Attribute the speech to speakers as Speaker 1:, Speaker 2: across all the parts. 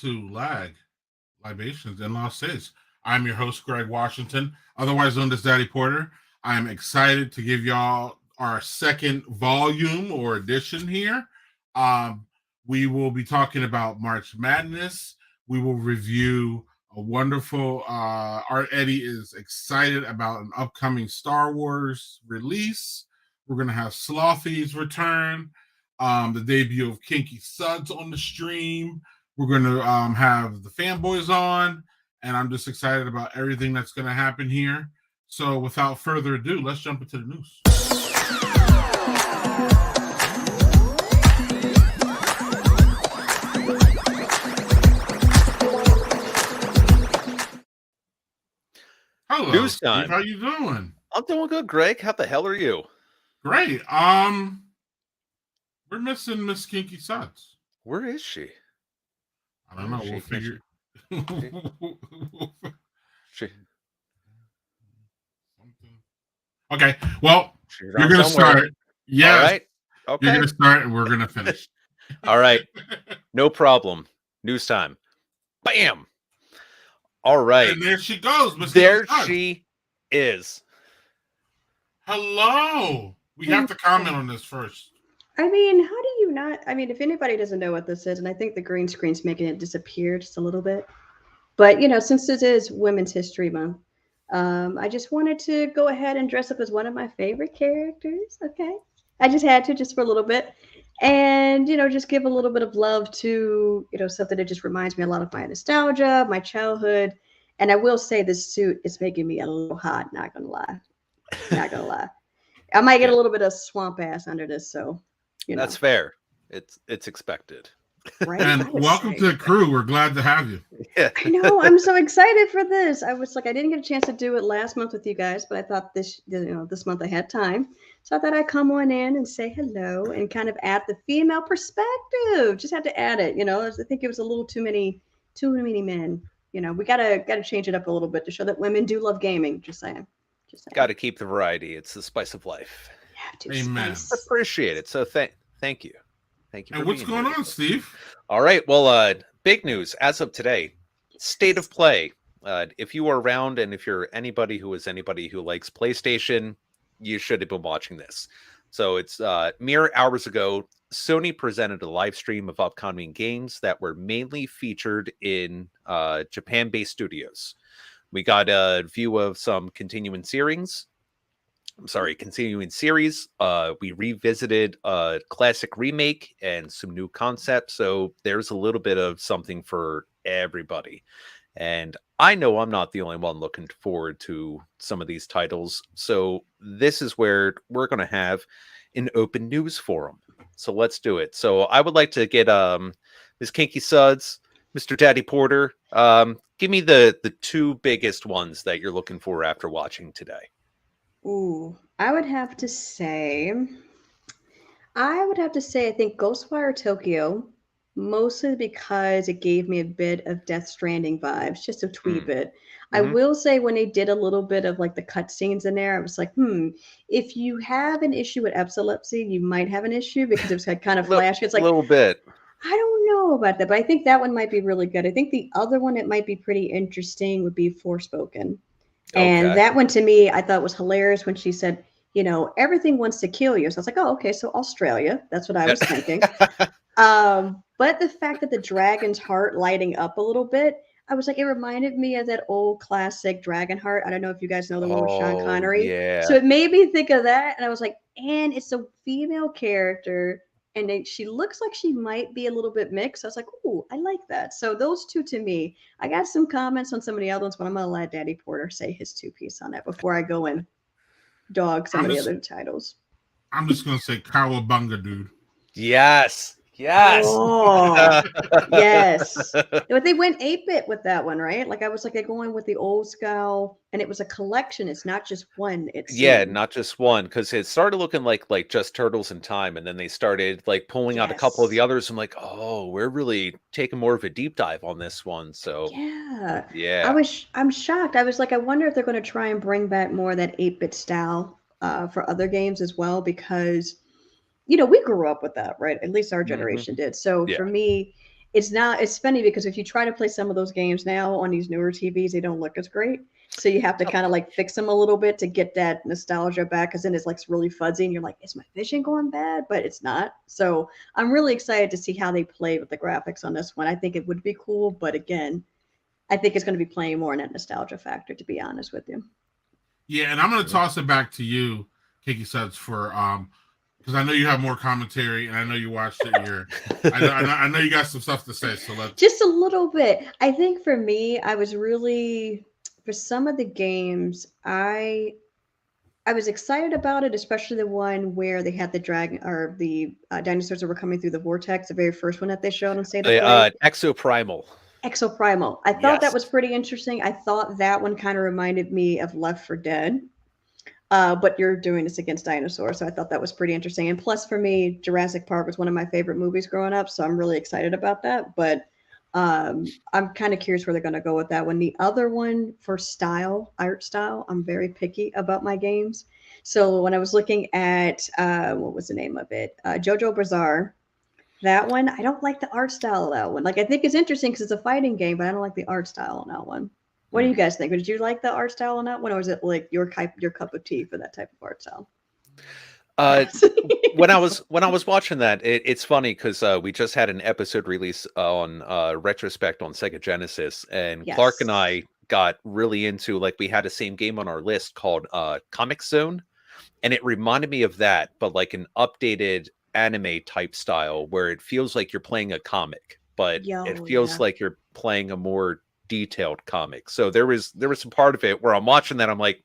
Speaker 1: to Libations in Lost Cities. I'm your host, Greg Washington, otherwise known as Daddy Porter. I'm excited to give y'all our second volume or edition here. We will be talking about March Madness. We will review a wonderful Art Eddie is excited about an upcoming Star Wars release. We're going to have Slothy's return, the debut of Kinky Suds on the stream. We're going to have the fanboys on, and I'm just excited about everything that's going to happen here. So without further ado, let's jump into the news. Hello,
Speaker 2: News
Speaker 1: Steve.
Speaker 2: time.
Speaker 1: How you doing?
Speaker 2: I'm doing good, Greg. How the hell are you?
Speaker 1: Great. We're missing Miss Kinky Suds.
Speaker 2: Where is she?
Speaker 1: I don't know. We'll figure. Okay. Well, you're gonna start. Yes.
Speaker 2: All right. Okay.
Speaker 1: You're gonna start, and we're gonna finish.
Speaker 2: All right. No problem. News time. Bam. All right.
Speaker 1: And there she goes. Miss
Speaker 2: There
Speaker 1: Kinky Suds.
Speaker 2: she is.
Speaker 1: Hello. We have to comment on this first.
Speaker 3: I mean, how do you not? I mean, if anybody doesn't know what this is, and I think the green screen's making it disappear just a little bit. But, you know, since this is Women's History Month, I just wanted to go ahead and dress up as one of my favorite characters. Okay. I just had to, just for a little bit. And, you know, just give a little bit of love to, you know, something that just reminds me a lot of my nostalgia, my childhood. And I will say this suit is making me a little hot, not going to lie. Not going to lie. I might get a little bit of swamp ass under this, so. You know.
Speaker 2: That's fair. It's expected.
Speaker 3: Right?
Speaker 1: And welcome to the crew. We're glad to have you.
Speaker 2: Yeah.
Speaker 3: I know. I'm so excited for this. I was like, I didn't get a chance to do it last month with you guys, but I thought this month I had time. So I thought I'd come on in and say hello and kind of add the female perspective. Just had to add it, you know. I think it was a little too many men. You know, we gotta change it up a little bit to show that women do love gaming. Just saying.
Speaker 2: Got to keep the variety. It's the spice of life.
Speaker 1: Amen.
Speaker 2: Appreciate it. So thank you. Thank you.
Speaker 1: And what's going on, Steve?
Speaker 2: All right. Well, big news as of today. State of play. If you are around and if you're anybody who likes PlayStation, you should have been watching this. So it's mere hours ago, Sony presented a live stream of upcoming games that were mainly featured in Japan-based studios. We got a view of some continuing series. We revisited a classic remake and some new concepts. So there's a little bit of something for everybody. And I know I'm not the only one looking forward to some of these titles. So this is where we're going to have an open news forum. So let's do it. So I would like to get Ms. Kinky Suds, Mr. Daddy Porter. Give me the two biggest ones that you're looking for after watching today.
Speaker 3: Ooh, I would have to say I think Ghostwire Tokyo, mostly because it gave me a bit of Death Stranding vibes, just a wee bit. Mm-hmm. I will say when they did a little bit of like the cutscenes in there, I was like, if you have an issue with epilepsy, you might have an issue because it was kind of flash. It's like
Speaker 2: a little bit.
Speaker 3: I don't know about that, but I think that one might be really good. I think the other one that might be pretty interesting would be Forspoken. And that one to me, I thought was hilarious when she said, you know, everything wants to kill you. So I was like, oh, okay, so Australia. That's what I was thinking. But the fact that the dragon's heart lighting up a little bit, I was like, it reminded me of that old classic Dragon Heart. I don't know if you guys know the one with Sean Connery.
Speaker 2: Yeah.
Speaker 3: So it made me think of that. And I was like, and it's a female character. And she looks like she might be a little bit mixed. I was like, ooh, I like that. So those two to me, I got some comments on some of the other ones, but I'm going to let Daddy Porter say his 2 piece on that before I go and dog some of the other titles.
Speaker 1: I'm just going to say Cowabunga, dude.
Speaker 2: Yes.
Speaker 3: Oh, yes. But they went 8-bit with that one, right? Like I was like, they're going with the old school, and it was a collection. It's not just one.
Speaker 2: Not just one, because it started looking like just Turtles in Time, and then they started like pulling out a couple of the others. I'm like, oh, we're really taking more of a deep dive on this one. So
Speaker 3: yeah. I'm shocked. I was like, I wonder if they're going to try and bring back more of that 8-bit style for other games as well, because you know, we grew up with that, right? At least our generation did. So for me, It's funny because if you try to play some of those games now on these newer TVs, they don't look as great. So you have to kind of like fix them a little bit to get that nostalgia back, because then it's like really fuzzy and you're like, is my vision going bad? But it's not. So I'm really excited to see how they play with the graphics on this one. I think it would be cool, but again, I think it's going to be playing more in that nostalgia factor, to be honest with you.
Speaker 1: Yeah, and I'm going to toss it back to you, Kiki Suds, for because I know you have more commentary, and I know you watched it. I know you got some stuff to say. So let's
Speaker 3: just a little bit. I think for me, I was really, for some of the games, I was excited about it, especially the one where they had the dragon or the dinosaurs that were coming through the vortex. The very first one that they showed on State of Play.
Speaker 2: Exoprimal.
Speaker 3: Exoprimal. I thought that
Speaker 2: Yes.
Speaker 3: was pretty interesting. I thought that one kind of reminded me of Left 4 Dead. But you're doing this against dinosaurs, so I thought that was pretty interesting. And plus, for me, Jurassic Park was one of my favorite movies growing up, so I'm really excited about that. But I'm kind of curious where they're going to go with that one. The other one for art style, I'm very picky about my games. So when I was looking at what was the name of it, JoJo Bizarre, that one, I don't like the art style of that one. Like, I think it's interesting because it's a fighting game, but I don't like the art style on that one. What do you guys think? Did you like the art style on that one, or was it like your cup of tea for that type of art style?
Speaker 2: When I was watching that, it's funny because we just had an episode release on retrospect on Sega Genesis, and
Speaker 3: Yes.
Speaker 2: Clark and I got really into, like, we had the same game on our list called Comic Zone, and it reminded me of that, but like an updated anime type style where it feels like you're playing a comic, but it feels like you're playing a more detailed comic. So there was some part of it where I'm watching that, I'm like,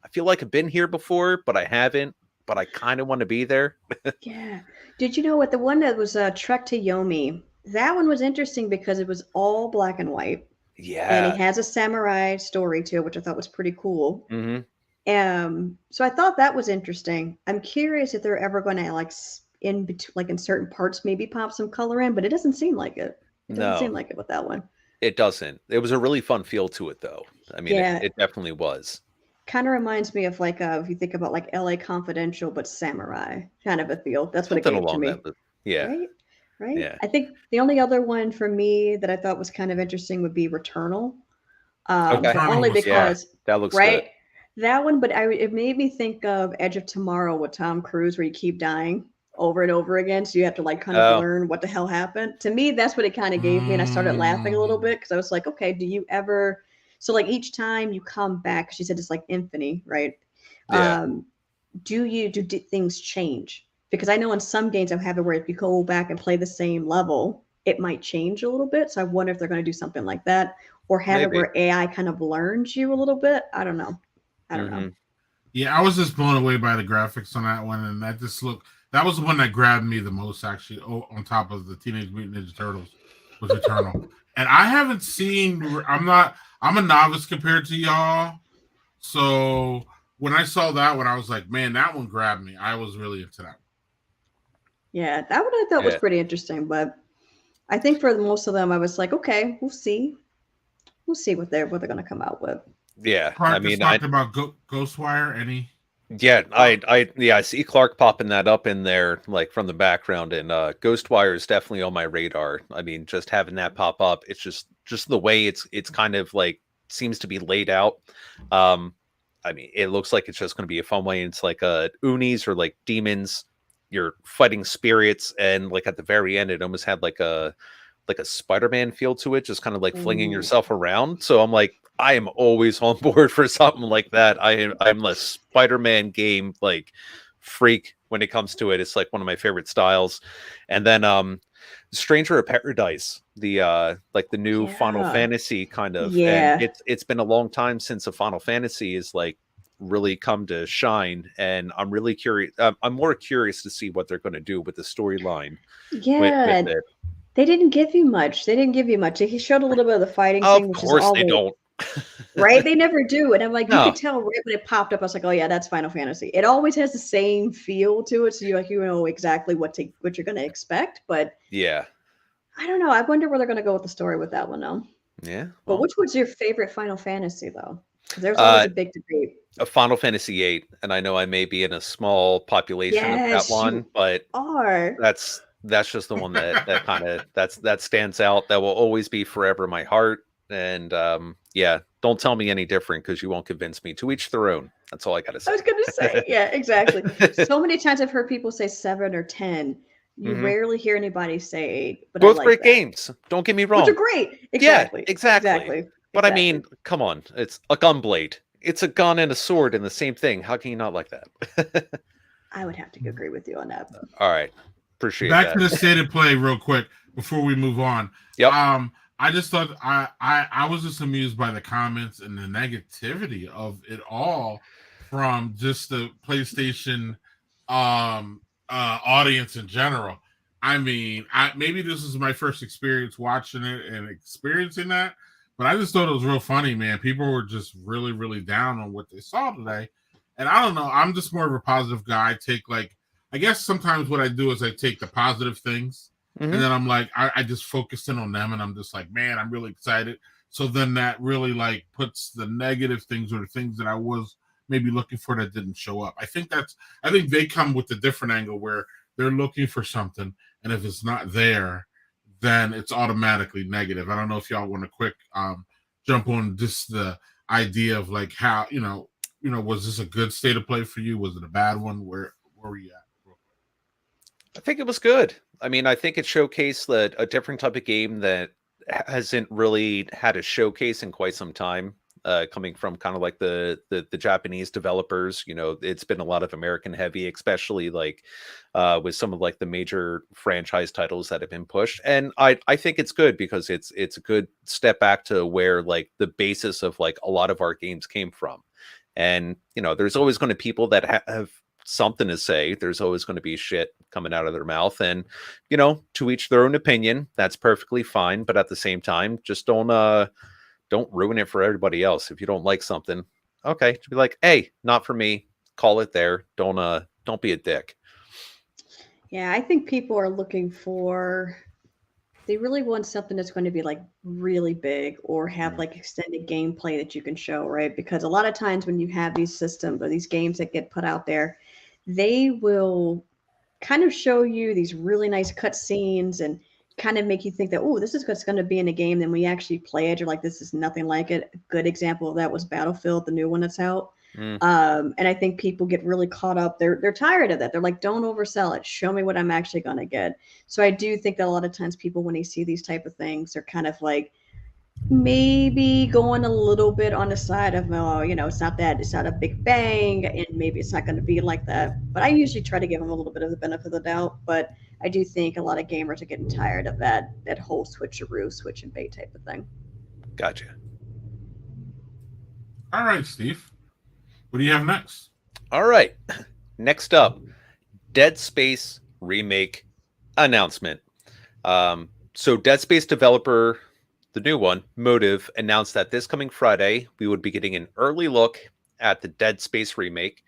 Speaker 2: I feel like I've been here before, but I haven't. But I kind of want to be there.
Speaker 3: Yeah. Did you know what the one that was Trek to Yomi? That one was interesting because it was all black and white.
Speaker 2: Yeah.
Speaker 3: And it has a samurai story to it, which I thought was pretty cool. So I thought that was interesting. I'm curious if they're ever going to in certain parts maybe pop some color in, but it doesn't seem like it. It doesn't seem like it with that one.
Speaker 2: It doesn't. It was a really fun feel to it, though. I mean, it definitely was.
Speaker 3: Kind of reminds me of like if you think about like LA Confidential, but samurai kind of a feel. That's what it gave to me.
Speaker 2: Yeah.
Speaker 3: Right.
Speaker 2: Yeah.
Speaker 3: I think the only other one for me that I thought was kind of interesting would be Returnal. But only because
Speaker 2: that looks
Speaker 3: right.
Speaker 2: Good.
Speaker 3: That one, but it made me think of Edge of Tomorrow with Tom Cruise, where you keep dying over and over again, so you have to like kind of learn what the hell happened. To me, that's what it kind of gave me, and I started laughing a little bit because I was like, okay, do you ever? So like each time you come back, she said it's like infinity, right?
Speaker 2: Yeah.
Speaker 3: Do things change? Because I know in some games I have it where if you go back and play the same level, it might change a little bit. So I wonder if they're going to do something like that, or have it where AI kind of learns you a little bit. I don't know.
Speaker 1: Yeah, I was just blown away by the graphics on that one, and that was the one that grabbed me the most, actually. On top of the Teenage Mutant Ninja Turtles, was Eternal. And I haven't seen. I'm a novice compared to y'all, so when I saw that one, I was like, man, that one grabbed me. I was really into that.
Speaker 3: Yeah, that one I thought was pretty interesting, but I think for most of them, I was like, okay, we'll see what they're going to come out with.
Speaker 2: Yeah,
Speaker 1: Clark just talked about Ghostwire. Any?
Speaker 2: Yeah, I see Clark popping that up in there, like from the background, and Ghostwire is definitely on my radar. I mean, just having that pop up, it's just the way it's kind of like seems to be laid out. I mean, it looks like it's just going to be a fun way. It's like Unis or like demons. You're fighting spirits, and like at the very end, it almost had like a Spider-Man feel to it, just kind of like flinging yourself around. So I'm like, I am always on board for something like that. I'm a Spider-Man game like freak when it comes to it. It's like one of my favorite styles. And then Stranger of Paradise, the like the new Final Fantasy kind of.
Speaker 3: Yeah.
Speaker 2: And it's been a long time since a Final Fantasy is like really come to shine, and I'm really curious. I'm more curious to see what they're going to do with the storyline.
Speaker 3: Yeah.
Speaker 2: With it.
Speaker 3: They didn't give you much. He showed a little bit of the fighting scene, which is all
Speaker 2: they don't.
Speaker 3: Right? They never do. And I'm like, you could tell right when it popped up, I was like, oh yeah, that's Final Fantasy. It always has the same feel to it. So you know exactly what you're going to expect. But
Speaker 2: yeah,
Speaker 3: I don't know. I wonder where they're going to go with the story with that one though.
Speaker 2: Yeah.
Speaker 3: But which was your favorite Final Fantasy though? There's always a big debate.
Speaker 2: A Final Fantasy VIII, and I know I may be in a small population of that one, but That's just the one that stands out. That will always be forever in my heart. And yeah, don't tell me any different because you won't convince me. To each their own. That's all I got to say.
Speaker 3: I was going to say, yeah, exactly. So many times I've heard people say 7 or 10. You rarely hear anybody say 8. But
Speaker 2: both
Speaker 3: I like
Speaker 2: great
Speaker 3: that.
Speaker 2: games. Don't get me wrong.
Speaker 3: Which are great. Exactly.
Speaker 2: Yeah, exactly. But I mean, come on. It's a gun blade. It's a gun and a sword and the same thing. How can you not like that?
Speaker 3: I would have to agree with you on that.
Speaker 2: All right. Appreciate
Speaker 1: Back
Speaker 2: that.
Speaker 1: to the state of play real quick before we move on.
Speaker 2: Yep.
Speaker 1: I just thought I was just amused by the comments and the negativity of it all from just the PlayStation audience in general. I mean, maybe this is my first experience watching it and experiencing that, but I just thought it was real funny, man. People were just really, really down on what they saw today. And I don't know, I'm just more of a positive guy. I guess sometimes what I do is I take the positive things and then I'm like, I just focus in on them and I'm just like, man, I'm really excited. So then that really like puts the negative things or the things that I was maybe looking for that didn't show up. I think they come with a different angle where they're looking for something. And if it's not there, then it's automatically negative. I don't know if y'all want to quick jump on just the idea of like how, was this a good state of play for you? Was it a bad one? Where were you at?
Speaker 2: I think it was good. I mean, I think it showcased a different type of game that hasn't really had a showcase in quite some time. Coming from kind of like the Japanese developers, it's been a lot of American heavy, especially like with some of like the major franchise titles that have been pushed. And I think it's good because it's a good step back to where like the basis of like a lot of our games came from. And there's always going to be people that have something to say. There's always going to be shit coming out of their mouth, and to each their own opinion. That's perfectly fine. But at the same time, just don't ruin it for everybody else. If you don't like something, okay, to be like, hey, not for me. Call it there. Don't be a dick.
Speaker 3: Yeah, I think people are looking for. They really want something that's going to be like really big or have like extended gameplay that you can show, right? Because a lot of times when you have these systems or these games that get put out there, they will kind of show you these really nice cut scenes and kind of make you think that, oh, this is what's going to be in the game. Then we actually play it, you're like, this is nothing like it. A good example of that was Battlefield, the new one that's out. And I think people get really caught up. They're tired of that. They're like, don't oversell it. Show me what I'm actually going to get. So I do think that a lot of times people, when they see these type of things, they're kind of like maybe going a little bit on the side of, it's not a big bang, and maybe it's not going to be like that. But I usually try to give them a little bit of the benefit of the doubt. But I do think a lot of gamers are getting tired of that whole switcheroo, switch and bait type of thing.
Speaker 2: Gotcha.
Speaker 1: All right, Steve. What do you have next?
Speaker 2: All right. Next up, Dead Space remake announcement. So Dead Space developer, the new one, Motive, announced that this coming Friday, we would be getting an early look at the Dead Space remake.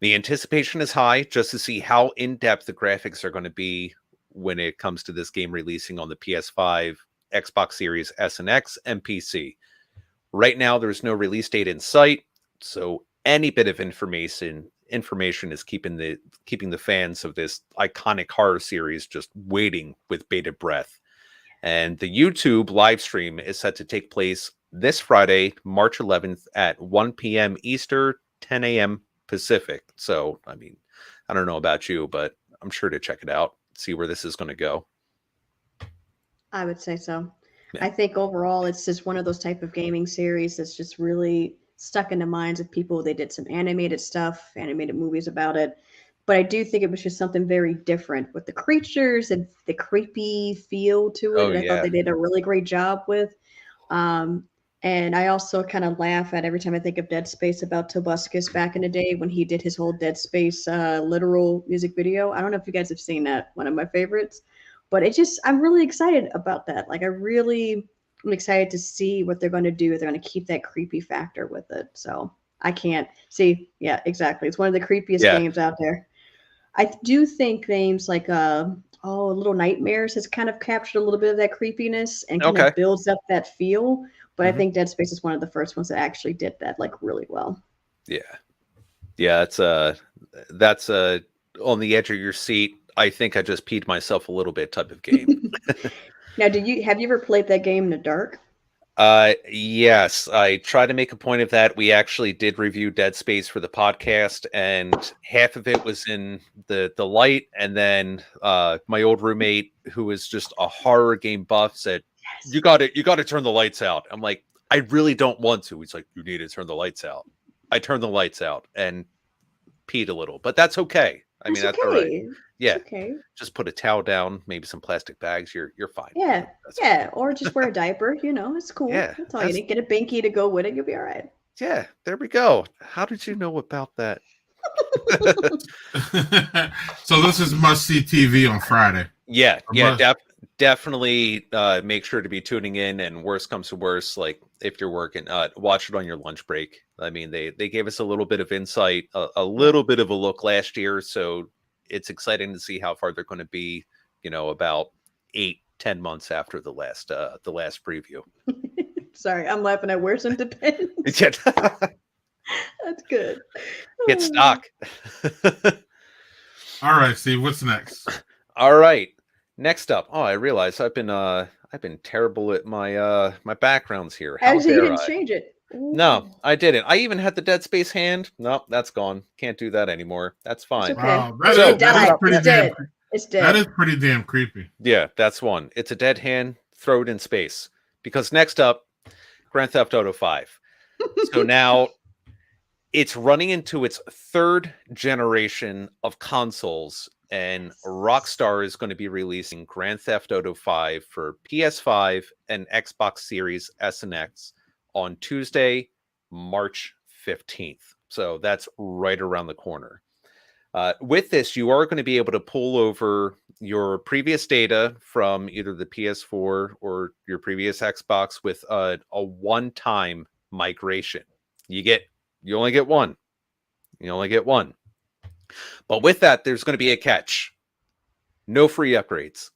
Speaker 2: The anticipation is high just to see how in-depth the graphics are going to be when it comes to this game releasing on the PS5, Xbox Series S and X, and PC. Right now, there's no release date in sight, so any bit of information is keeping the fans of this iconic horror series just waiting with bated breath. And the YouTube live stream is set to take place this Friday, March 11th at 1 p.m. Eastern, 10 a.m. Pacific. So, I mean, I don't know about you, but I'm sure to check it out, see where this is going to go.
Speaker 3: I would say so.
Speaker 2: Yeah.
Speaker 3: I think overall, it's just one of those type of gaming series that's just really stuck in the minds of people. They did some animated stuff, animated movies about it. But I do think it was just something very different with the creatures and the creepy feel to it.
Speaker 2: Oh,
Speaker 3: and I thought they did a really great job with. And I also kind of laugh at every time I think of Dead Space about Tobuscus back in the day when he did his whole Dead Space literal music video. I don't know if you guys have seen that, one of my favorites. But I'm really excited about that. Like, I'm excited to see what they're going to do. They're going to keep that creepy factor with it. So I can't see. Yeah, exactly. It's one of the creepiest games out there. I do think games like Little Nightmares has kind of captured a little bit of that creepiness and kind of builds up that feel. But I think Dead Space is one of the first ones that actually did that like really well.
Speaker 2: Yeah, that's on the edge of your seat. I think I just peed myself a little bit type of game.
Speaker 3: Now, have you ever played that game in the dark?
Speaker 2: Yes, I try to make a point of that. We actually did review Dead Space for the podcast, and half of it was in the light, and then my old roommate, who was just a horror game buff, said,
Speaker 3: Yes.
Speaker 2: you got to turn the lights out. I'm like, I really don't want to. He's like, you need to turn the lights out. I turned the lights out and peed a little, but that's okay. I mean, that's all right.
Speaker 3: okay.
Speaker 2: Yeah,
Speaker 3: It's okay.
Speaker 2: just put a towel down, maybe some plastic bags. You're fine.
Speaker 3: Yeah,
Speaker 2: That's
Speaker 3: yeah, or just wear a diaper. It's cool.
Speaker 2: Yeah,
Speaker 3: That's all you need. Get a binky to go with it. You'll be all right.
Speaker 2: Yeah, there we go. How did you know about that?
Speaker 1: So this is must-see TV on Friday.
Speaker 2: Yeah,
Speaker 1: Or
Speaker 2: definitely make sure to be tuning in, and worst comes to worst, like if you're working, watch it on your lunch break. I mean, they gave us a little bit of insight, a little bit of a look last year, so it's exciting to see how far they're going to be, about 8-10 months after the last preview.
Speaker 3: Sorry, I'm laughing at where's in depends.
Speaker 2: Get
Speaker 3: That's good.
Speaker 2: stock.
Speaker 1: All right, Steve, what's next?
Speaker 2: All right. Next up. Oh, I realize I've been terrible at my my backgrounds here. How
Speaker 3: Actually, you
Speaker 2: dare
Speaker 3: didn't
Speaker 2: I?
Speaker 3: change it.
Speaker 2: No, I didn't. I even had the Dead Space hand. No, that's gone. Can't do that anymore. That's fine.
Speaker 3: It's okay.
Speaker 1: Wow,
Speaker 3: It died.
Speaker 1: pretty
Speaker 3: It's
Speaker 1: damn.
Speaker 3: dead. It's dead.
Speaker 1: That is pretty damn creepy.
Speaker 2: Yeah, that's one. It's a dead hand. Throw it in space. Because next up, Grand Theft Auto 5. So now it's running into its third generation of consoles, and Rockstar is going to be releasing Grand Theft Auto 5 for PS5 and Xbox Series S and X on Tuesday, March 15th. So that's right around the corner. With this, you are going to be able to pull over your previous data from either the PS4 or your previous Xbox with a one-time migration. You only get one. You only get one. But with that, there's going to be a catch. No free upgrades.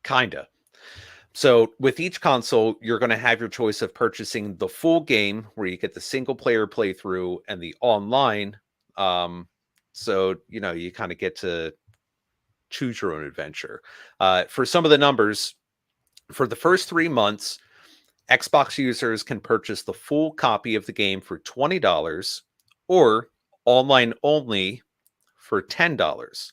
Speaker 2: Kinda. So with each console, you're going to have your choice of purchasing the full game, where you get the single player playthrough and the online. So, you kind of get to choose your own adventure. For some of the numbers, for the first 3 months, Xbox users can purchase the full copy of the game for $20 or online only for $10.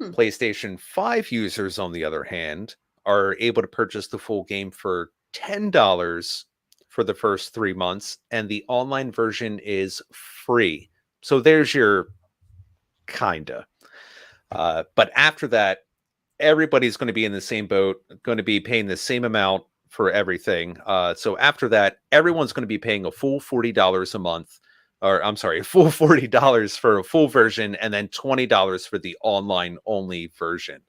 Speaker 2: PlayStation 5 users, on the other hand, are able to purchase the full game for $10 for the first 3 months, and the online version is free. So there's your kinda. But after that, everybody's going to be in the same boat, going to be paying the same amount for everything. So after that, everyone's going to be paying a full $40 a month, or I'm sorry, full $40 for a full version, and then $20 for the online only version.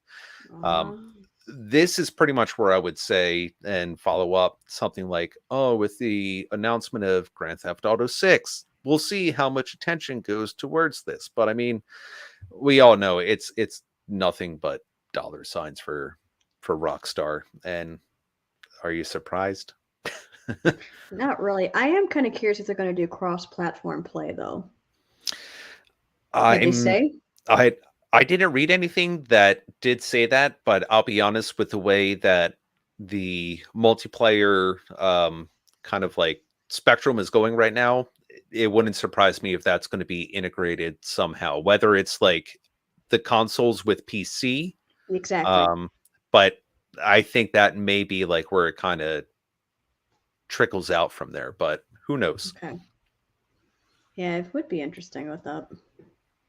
Speaker 2: This is pretty much where I would say and follow up something like, with the announcement of Grand Theft Auto 6, we'll see how much attention goes towards this. But I mean, we all know it's nothing but dollar signs for Rockstar. And are you surprised?
Speaker 3: Not really. I am kind of curious if they're going to do cross-platform play, though. Did they say?
Speaker 2: I didn't read anything that did say that, but I'll be honest, with the way that the multiplayer kind of like spectrum is going right now, it wouldn't surprise me if that's going to be integrated somehow, whether it's like the consoles with PC.
Speaker 3: Exactly.
Speaker 2: But I think that may be like where it kind of trickles out from there, but who knows?
Speaker 3: Okay. Yeah, it would be interesting with that.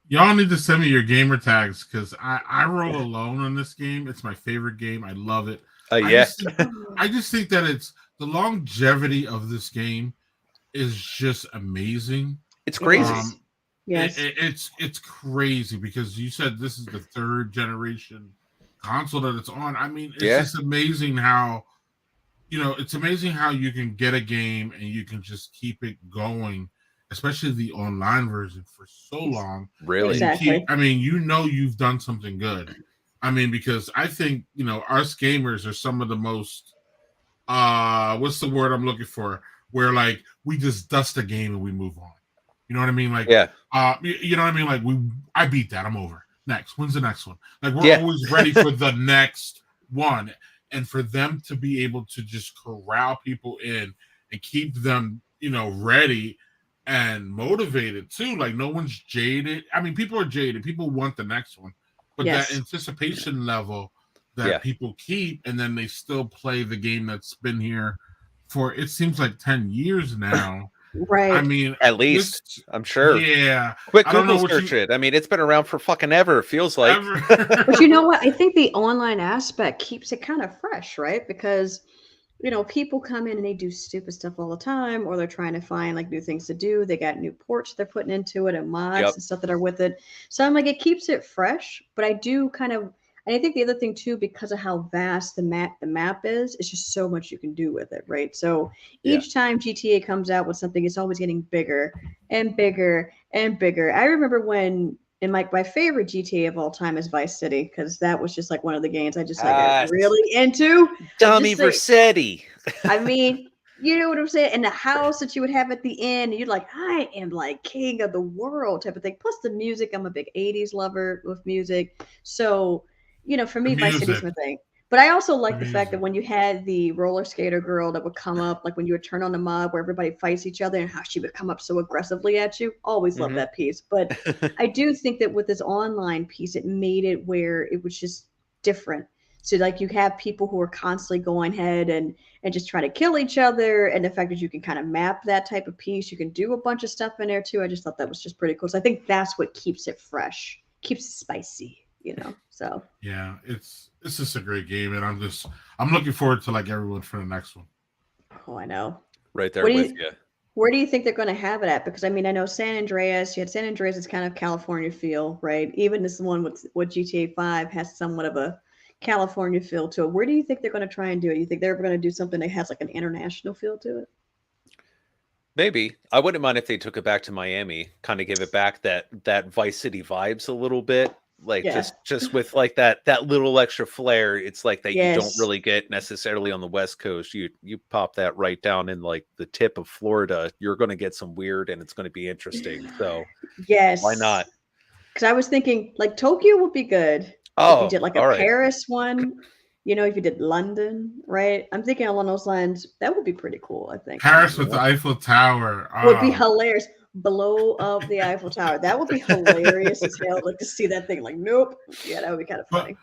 Speaker 1: Y'all need to send me your gamer tags, because I roll alone in this game. It's my favorite game. I love it.
Speaker 2: Yeah.
Speaker 1: I just think that it's the longevity of this game is just amazing.
Speaker 2: It's crazy.
Speaker 3: Yes.
Speaker 1: It's crazy, because you said this is the third generation console that it's on. I mean, it's just amazing how, it's amazing how you can get a game and you can just keep it going, especially the online version, for so long.
Speaker 2: Really?
Speaker 3: Exactly.
Speaker 1: You've done something good. I mean, because I think, us gamers are some of the most, what's the word I'm looking for? Where like we just dust a game and we move on. You know what I mean? Like,
Speaker 2: yeah.
Speaker 1: you know what I mean? Like I beat that. I'm over. next? When's the next one? Like we're
Speaker 2: Yeah.
Speaker 1: always ready for the next one, and for them to be able to just corral people in and keep them, ready and motivated too. Like no one's jaded. I mean, people are jaded. People want the next one, but that
Speaker 3: Yes.
Speaker 1: anticipation level that
Speaker 2: Yeah.
Speaker 1: people keep, and then they still play the game that's been here for it seems like 10 years now. I
Speaker 3: Right.
Speaker 1: mean,
Speaker 2: At
Speaker 1: this,
Speaker 2: least, I'm sure.
Speaker 1: yeah.
Speaker 2: Quick
Speaker 1: I don't know
Speaker 2: Google
Speaker 1: what
Speaker 2: search
Speaker 1: you
Speaker 2: it. I mean, it's been around for fucking ever, it feels like.
Speaker 1: ever.
Speaker 3: But you know what? I think the online aspect keeps it kind of fresh, right? Because, people come in and they do stupid stuff all the time, or they're trying to find like new things to do. They got new ports they're putting into it and mods
Speaker 2: Yep.
Speaker 3: and stuff that are with it. So I'm like, it keeps it fresh. But I do kind of, and I think the other thing too, because of how vast the map is, it's just so much you can do with it, right? So
Speaker 2: Yeah.
Speaker 3: each time GTA comes out with something, it's always getting bigger and bigger and bigger. I remember when and my favorite GTA of all time is Vice City because that was just like one of the games I just like got really into.
Speaker 2: Tommy
Speaker 3: Just like,
Speaker 2: Vercetti.
Speaker 3: I mean, you know what I'm saying? And the house that you would have at the end, you're like, I am like king of the world type of thing. Plus the music, I'm a big 80s lover with music. So, for
Speaker 1: The
Speaker 3: me, Vice City's
Speaker 1: music.
Speaker 3: my thing. But I also like
Speaker 1: The
Speaker 3: the fact that
Speaker 1: music.
Speaker 3: when you had the roller skater girl that would come up, like when you would turn on the mod where everybody fights each other and how she would come up so aggressively at you. Always love
Speaker 2: Mhm.
Speaker 3: that piece. But I do think that with this online piece, it made it where it was just different. So like you have people who are constantly going ahead and just trying to kill each other, and the fact that you can kind of map that type of piece, you can do a bunch of stuff in there too. I just thought that was just pretty cool. So I think that's what keeps it fresh, keeps it spicy. So
Speaker 1: Yeah, it's just a great game, and I'm looking forward to like everyone for the next one.
Speaker 3: oh, I know.
Speaker 2: Right there
Speaker 3: What do
Speaker 2: with
Speaker 3: you?
Speaker 2: you.
Speaker 3: Where do you think they're going to have it at? Because I mean, I know San Andreas. You had San Andreas is kind of California feel, right? Even this one with GTA 5 has somewhat of a California feel to it. Where do you think they're going to try and do it? You think they're going to do something that has like an international feel to it?
Speaker 2: Maybe. I wouldn't mind if they took it back to Miami, kind of give it back that Vice City vibes a little bit. Like
Speaker 3: Yeah.
Speaker 2: just with like that little extra flair. It's like that you don't
Speaker 3: Yes.
Speaker 2: really get necessarily on the West Coast. You pop that right down in like the tip of Florida, you're gonna get some weird and it's gonna be interesting. So
Speaker 3: Yes.
Speaker 2: why not?
Speaker 3: Because I was thinking like Tokyo would be good if you
Speaker 2: Oh,
Speaker 3: did like a
Speaker 2: all right.
Speaker 3: Paris one. If you did London, right? I'm thinking along those lines. That would be pretty cool. I think.
Speaker 1: Paris with the Eiffel Tower.
Speaker 3: Would be hilarious. Blow up the Eiffel Tower. That would be hilarious as hell. Like to see that thing. Like, nope. Yeah, that would be kind of
Speaker 1: But
Speaker 3: funny.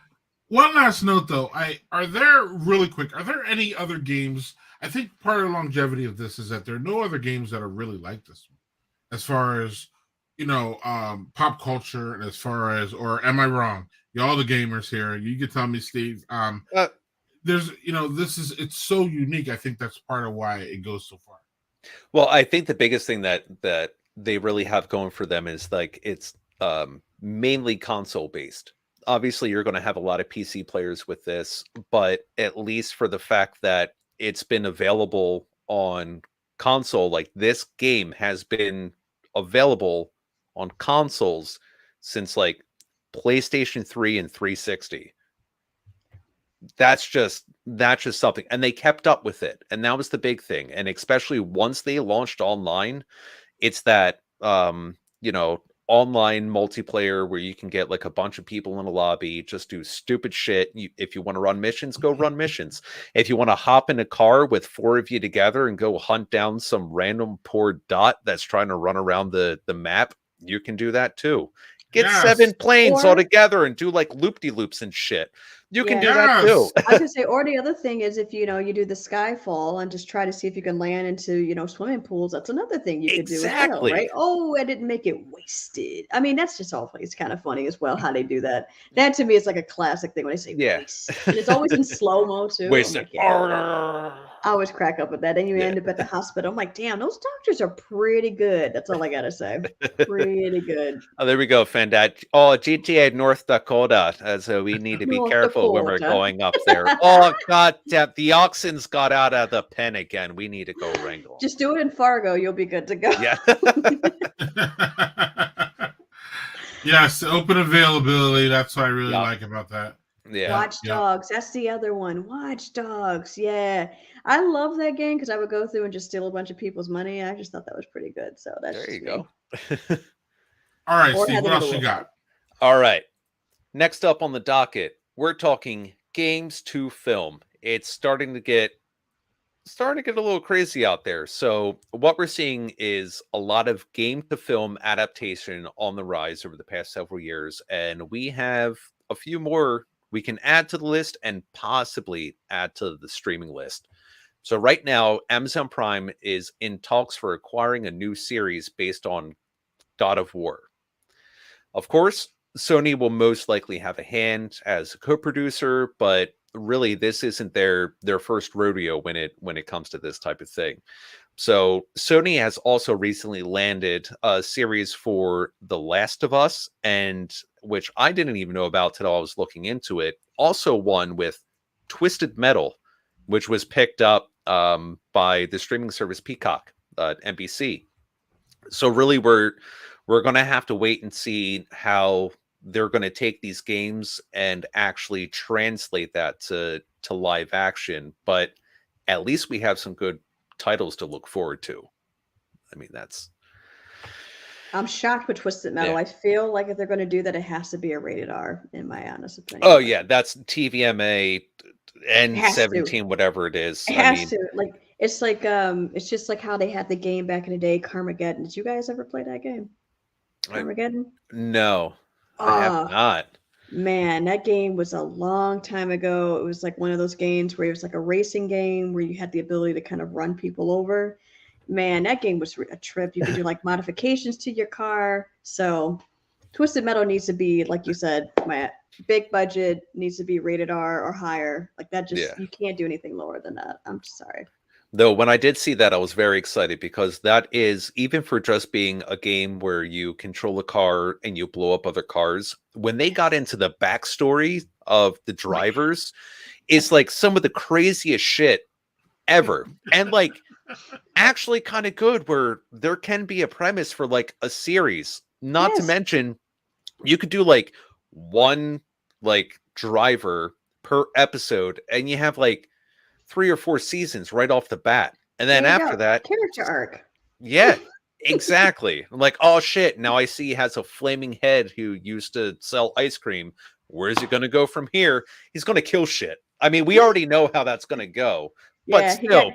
Speaker 1: one last note though, are there really quick? Are there any other games? I think part of the longevity of this is that there are no other games that are really like this one, as far as pop culture, and as far as, or am I wrong? Y'all the gamers here, you can tell me, Steve. There's it's so unique. I think that's part of why it goes so far.
Speaker 2: Well, I think the biggest thing that they really have going for them is like it's mainly console based. Obviously, you're going to have a lot of PC players with this, but at least for the fact that it's been available on console, like this game has been available on consoles since like PlayStation 3 and 360. That's just something, and they kept up with it, and that was the big thing. And especially once they launched online, it's that online multiplayer where you can get like a bunch of people in a lobby, just do stupid shit. If you want to run missions, go run missions. If you want to hop in a car with 4 of you together and go hunt down some random poor dot that's trying to run around the map, you can do that too. Get
Speaker 1: Yes.
Speaker 2: 7 planes all
Speaker 3: Or-
Speaker 2: together and do like loop-de-loops and shit. You can do
Speaker 3: Yeah.
Speaker 2: that too.
Speaker 3: I was gonna say, or the other thing is if you do the Skyfall and just try to see if you can land into swimming pools. That's another thing you could do as well,
Speaker 2: Exactly.
Speaker 3: right? Oh, I didn't make it wasted. I mean, that's just all. It's kind of funny as well how they do that. That to me is like a classic thing when they say
Speaker 2: Yeah.
Speaker 3: waste, and it's always in slow mo too. I'm
Speaker 2: Wasted.
Speaker 3: like, yeah. I always crack up at that. Then you end up at the hospital. I'm like, damn, those doctors are pretty good. That's all I gotta say. Pretty good.
Speaker 2: Oh, there we go, Fendat. Oh, GTA North Dakota. So we need to be
Speaker 3: North
Speaker 2: careful when we're
Speaker 3: Dakota.
Speaker 2: going up there. Oh, God, the oxen's got out of the pen again. We need to go wrangle 'em.
Speaker 3: Just do it in Fargo. You'll be good to go.
Speaker 2: Yeah.
Speaker 1: Yes, open availability. That's what I really
Speaker 2: Yep.
Speaker 1: like about that.
Speaker 2: Yeah.
Speaker 3: Watch Dogs. That's the other one. Watch Dogs. Yeah. I love that game because I would go through and just steal a bunch of people's money. I just thought that was pretty good. So that's
Speaker 2: There
Speaker 3: just
Speaker 2: you
Speaker 3: me.
Speaker 2: go.
Speaker 1: All right,
Speaker 3: Or
Speaker 1: Steve,
Speaker 3: Heather
Speaker 1: what else
Speaker 3: the
Speaker 1: you
Speaker 3: Wolf.
Speaker 1: got?
Speaker 2: All right. Next up on the docket, we're talking games to film. It's starting to get a little crazy out there. So what we're seeing is a lot of game to film adaptation on the rise over the past several years, and we have a few more we can add to the list and possibly add to the streaming list. So right now, Amazon Prime is in talks for acquiring a new series based on God of War. Of course, Sony will most likely have a hand as a co-producer, but really this isn't their first rodeo when it comes to this type of thing. So Sony has also recently landed a series for The Last of Us, and which I didn't even know about till I was looking into it. Also one with Twisted Metal, which was picked up by the streaming service Peacock, NBC. So really we're going to have to wait and see how they're going to take these games and actually translate that to live action, but at least we have some good titles to look forward to. I mean,
Speaker 3: I'm shocked with Twisted Metal.
Speaker 2: Yeah.
Speaker 3: I feel like if they're going to do that, it has to be a rated R, in my honest opinion.
Speaker 2: Oh yeah, that's TVMA
Speaker 3: has to.
Speaker 2: N17, whatever it is.
Speaker 3: It has to. Like it's just like how they had the game back in the day, Carmageddon. Did you guys ever play that game? Carmageddon?
Speaker 2: No, I have not.
Speaker 3: Man, that game was a long time ago. It was like one of those games where it was like a racing game where you had the ability to kind of run people over. Man, that game was a trip. You could do like modifications to your car. So Twisted Metal needs to be, like you said, my big budget, needs to be rated R or higher. Like that just, you can't do anything lower than that. I'm sorry.
Speaker 2: Though when I did see that, I was very excited because that is, even for just being a game where you control a car and you blow up other cars, when they got into the backstory of the drivers, it's like some of the craziest shit ever. And like actually kind of good, where there can be a premise for like a series. Not to mention, you could do like one like driver per episode and you have like 3 or 4 seasons right off the bat. And then after that,
Speaker 3: character arc.
Speaker 2: Yeah, exactly. I'm like, oh shit, now I see he has a flaming head who used to sell ice cream. Where's it going to go from here? He's going to kill shit. I mean, we already know how that's going to go, but still,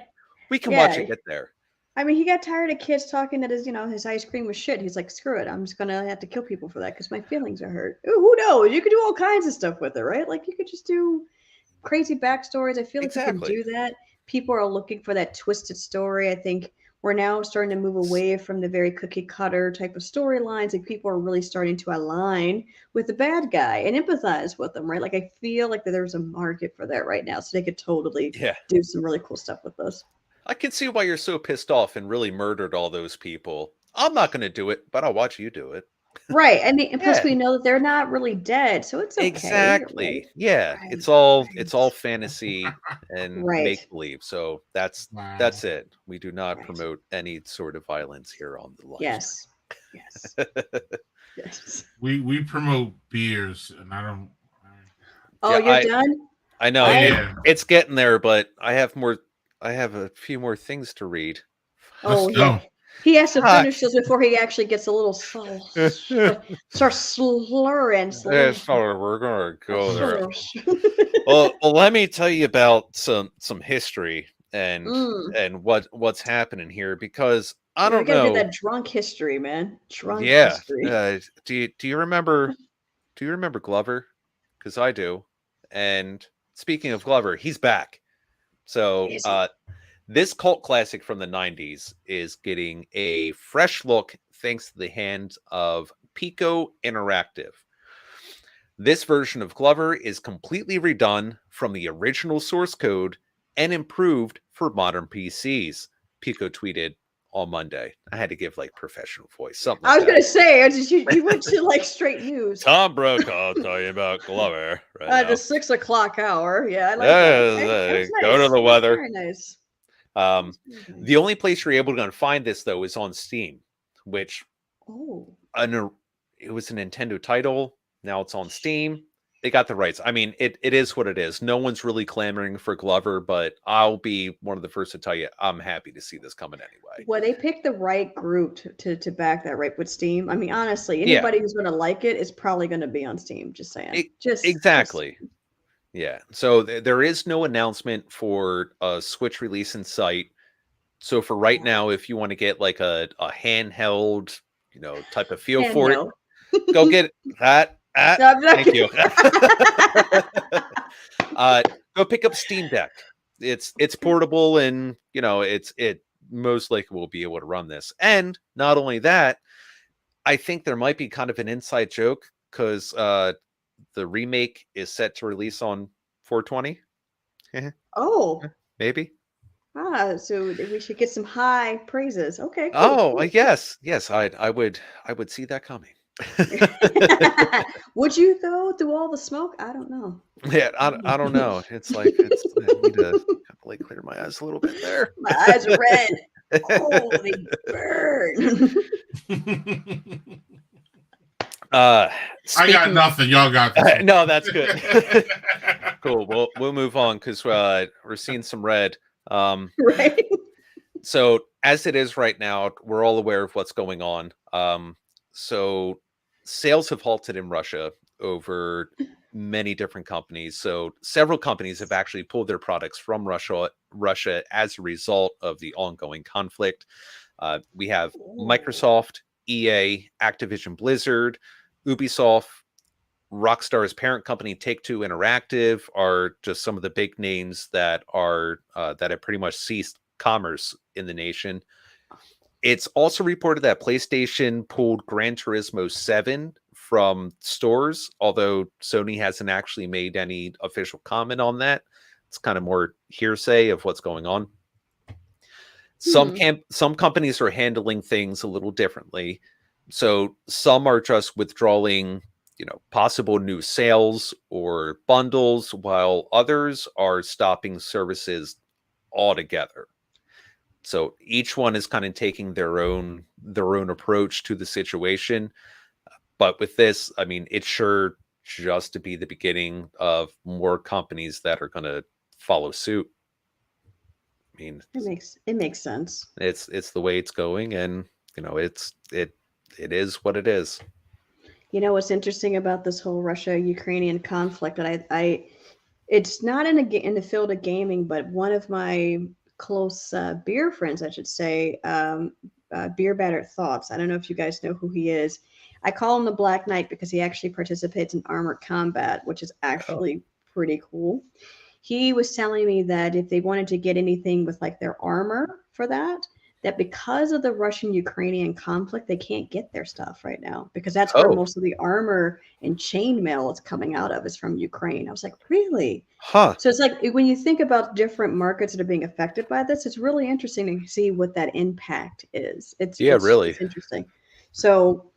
Speaker 2: we can watch it get there.
Speaker 3: I mean, he got tired of kids talking that his ice cream was shit. He's like, screw it. I'm just going to have to kill people for that because my feelings are hurt. Ooh, who knows? You could do all kinds of stuff with it, right? Like you could just do crazy backstories. I feel like you can do that. People are looking for that twisted story. I think we're now starting to move away from the very cookie cutter type of storylines. Like people are really starting to align with the bad guy and empathize with them, right? Like I feel like that there's a market for that right now. So they could totally do some really cool stuff with those.
Speaker 2: I can see why you're so pissed off and really murdered all those people. I'm not going to do it, but I'll watch you do it.
Speaker 3: Right. And plus we know that they're not really dead. So it's okay.
Speaker 2: Exactly.
Speaker 3: Right?
Speaker 2: Yeah.
Speaker 3: Right.
Speaker 2: It's all fantasy and make believe. So that's it. We do not promote any sort of violence here on the live.
Speaker 3: Yes. Yes.
Speaker 1: We promote beers and I don't.
Speaker 3: Oh, you're done?
Speaker 2: I know. It's getting there, but I have a few more things to read.
Speaker 3: Oh, yeah. He has to finish this before he actually gets a little starts slurring.
Speaker 2: We're gonna go there. well, let me tell you about some history and what's happening here, because I don't know.
Speaker 3: Get that drunk history, man. Drunk history.
Speaker 2: Do you remember Glover? Because I do. And speaking of Glover, he's back. So this cult classic from the 90s is getting a fresh look thanks to the hand of Pico Interactive. This version of Glover is completely redone from the original source code and improved for modern PCs, Pico tweeted on Monday. I had to give like professional voice. Something like
Speaker 3: I was going to say, you went to like straight news.
Speaker 2: Tom Brokaw telling you about Glover. Right
Speaker 3: the 6 o'clock hour. Yeah, I like
Speaker 2: that. Go to the weather.
Speaker 3: Very nice.
Speaker 2: The only place you're able to find this though is on Steam, which it was a Nintendo title. Now it's on Steam. they got the rights. I mean, it is what it is. No one's really clamoring for Glover, but I'll be one of the first to tell you I'm happy to see this coming anyway.
Speaker 3: Well, they picked the right group to back that, right, with Steam. I mean, honestly,
Speaker 2: Yeah.
Speaker 3: anybody who's going to like it is probably going to be on Steam. Just saying.
Speaker 2: Exactly. Yeah. So there is no announcement for a Switch release in sight. So for right now, if you want to get like a handheld, type of feel for it, go get that.
Speaker 3: No,
Speaker 2: Thank you. Go pick up Steam Deck. It's portable, and it most likely will be able to run this. And not only that, I think there might be kind of an inside joke because the remake is set to release on 420.
Speaker 3: Oh,
Speaker 2: maybe.
Speaker 3: So we should get some high praises. Okay. Cool,
Speaker 2: Oh,
Speaker 3: cool.
Speaker 2: yes, I would see that coming.
Speaker 3: Would you though, through all the smoke? I don't know.
Speaker 2: Yeah, I don't know. It's like I need to like clear my eyes a little bit there.
Speaker 3: My eyes are red. Oh, they burn.
Speaker 1: I got nothing. Y'all got this.
Speaker 2: No, that's good. Cool. We'll move on because we're seeing some red.
Speaker 3: Right.
Speaker 2: So as it is right now, we're all aware of what's going on. So sales have halted in Russia over many different companies. So several companies have actually pulled their products from Russia as a result of the ongoing conflict. We have Microsoft, EA, Activision Blizzard, Ubisoft, Rockstar's parent company Take-Two Interactive are just some of the big names that have pretty much ceased commerce in the nation. It's also reported that PlayStation pulled Gran Turismo 7 from stores, although Sony hasn't actually made any official comment on that. It's kind of more hearsay of what's going on. Some companies are handling things a little differently. So some are just withdrawing, possible new sales or bundles, while others are stopping services altogether. So each one is kind of taking their own approach to the situation. But with this, I mean, it's sure just to be the beginning of more companies that are going to follow suit. I mean,
Speaker 3: it makes sense.
Speaker 2: It's the way it's going, and it is what it is.
Speaker 3: What's interesting about this whole Russia-Ukrainian conflict, and I it's not in the field of gaming, but one of my close beer friends, I should say, Beer Battered Thoughts. I don't know if you guys know who he is. I call him the Black Knight because he actually participates in armored combat, which is actually pretty cool. He was telling me that if they wanted to get anything with like their armor for that because of the Russian-Ukrainian conflict, they can't get their stuff right now because that's where most of the armor and chainmail is coming out of is from Ukraine. I was like, really?
Speaker 2: Huh.
Speaker 3: So it's like when you think about different markets that are being affected by this, it's really interesting to see what that impact is. It's interesting. So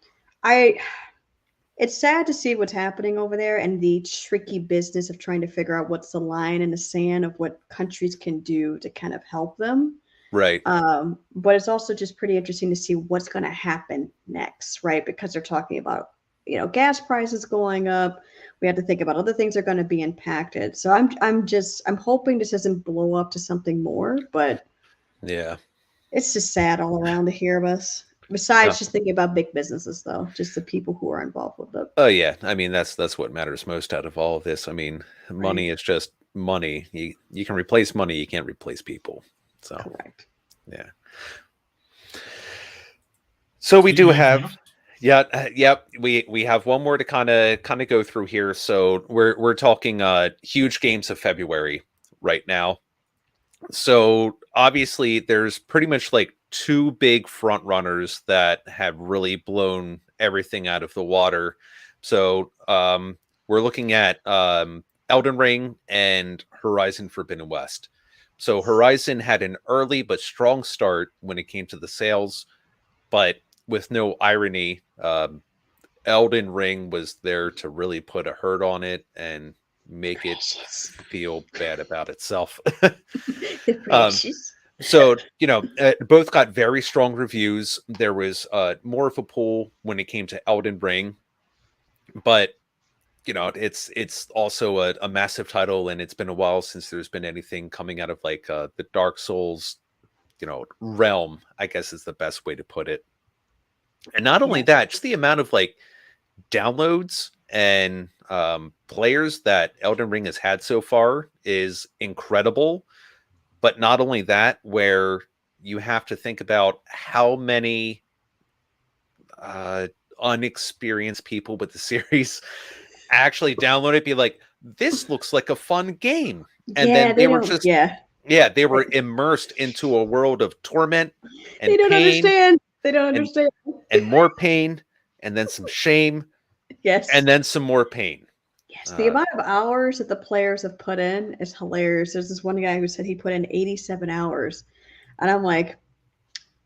Speaker 3: it's sad to see what's happening over there and the tricky business of trying to figure out what's the line in the sand of what countries can do to kind of help them.
Speaker 2: Right.
Speaker 3: But it's also just pretty interesting to see what's going to happen next, right? Because they're talking about, gas prices going up. We have to think about other things that are going to be impacted. So I'm hoping this doesn't blow up to something more, but
Speaker 2: yeah,
Speaker 3: it's just sad all around to hear of us. Besides just thinking about big businesses, though, just the people who are involved with it.
Speaker 2: Oh yeah, I mean that's what matters most out of all of this. I mean, money is just money. You can replace money, you can't replace people. So
Speaker 3: correct.
Speaker 2: Yeah. So we do have, we have one more to kind of go through here. So we're talking huge games of February right now. So obviously there's pretty much like two big front runners that have really blown everything out of the water. So we're looking at Elden Ring and Horizon Forbidden West. So Horizon had an early but strong start when it came to the sales, but with no irony, Elden Ring was there to really put a hurt on it and make it feel bad about itself. So, both got very strong reviews. There was more of a pull when it came to Elden Ring, but it's also a massive title, and it's been a while since there's been anything coming out of like the Dark Souls, realm, I guess is the best way to put it. And not only
Speaker 3: Yes.
Speaker 2: that, just the amount of like downloads and players that Elden Ring has had so far is incredible. But not only that, where you have to think about how many unexperienced people with the series actually download it, be like, this looks like a fun game. And
Speaker 3: Yeah,
Speaker 2: then
Speaker 3: they
Speaker 2: they were
Speaker 3: don't.
Speaker 2: just,
Speaker 3: Yeah,
Speaker 2: they were immersed into a world of torment
Speaker 3: they
Speaker 2: and
Speaker 3: don't
Speaker 2: pain
Speaker 3: understand. They don't
Speaker 2: and
Speaker 3: understand.
Speaker 2: and more pain, and then some shame,
Speaker 3: Yes.
Speaker 2: and then some more pain.
Speaker 3: Yes, the amount of hours that the players have put in is hilarious. There's this one guy who said he put in 87 hours. And I'm like,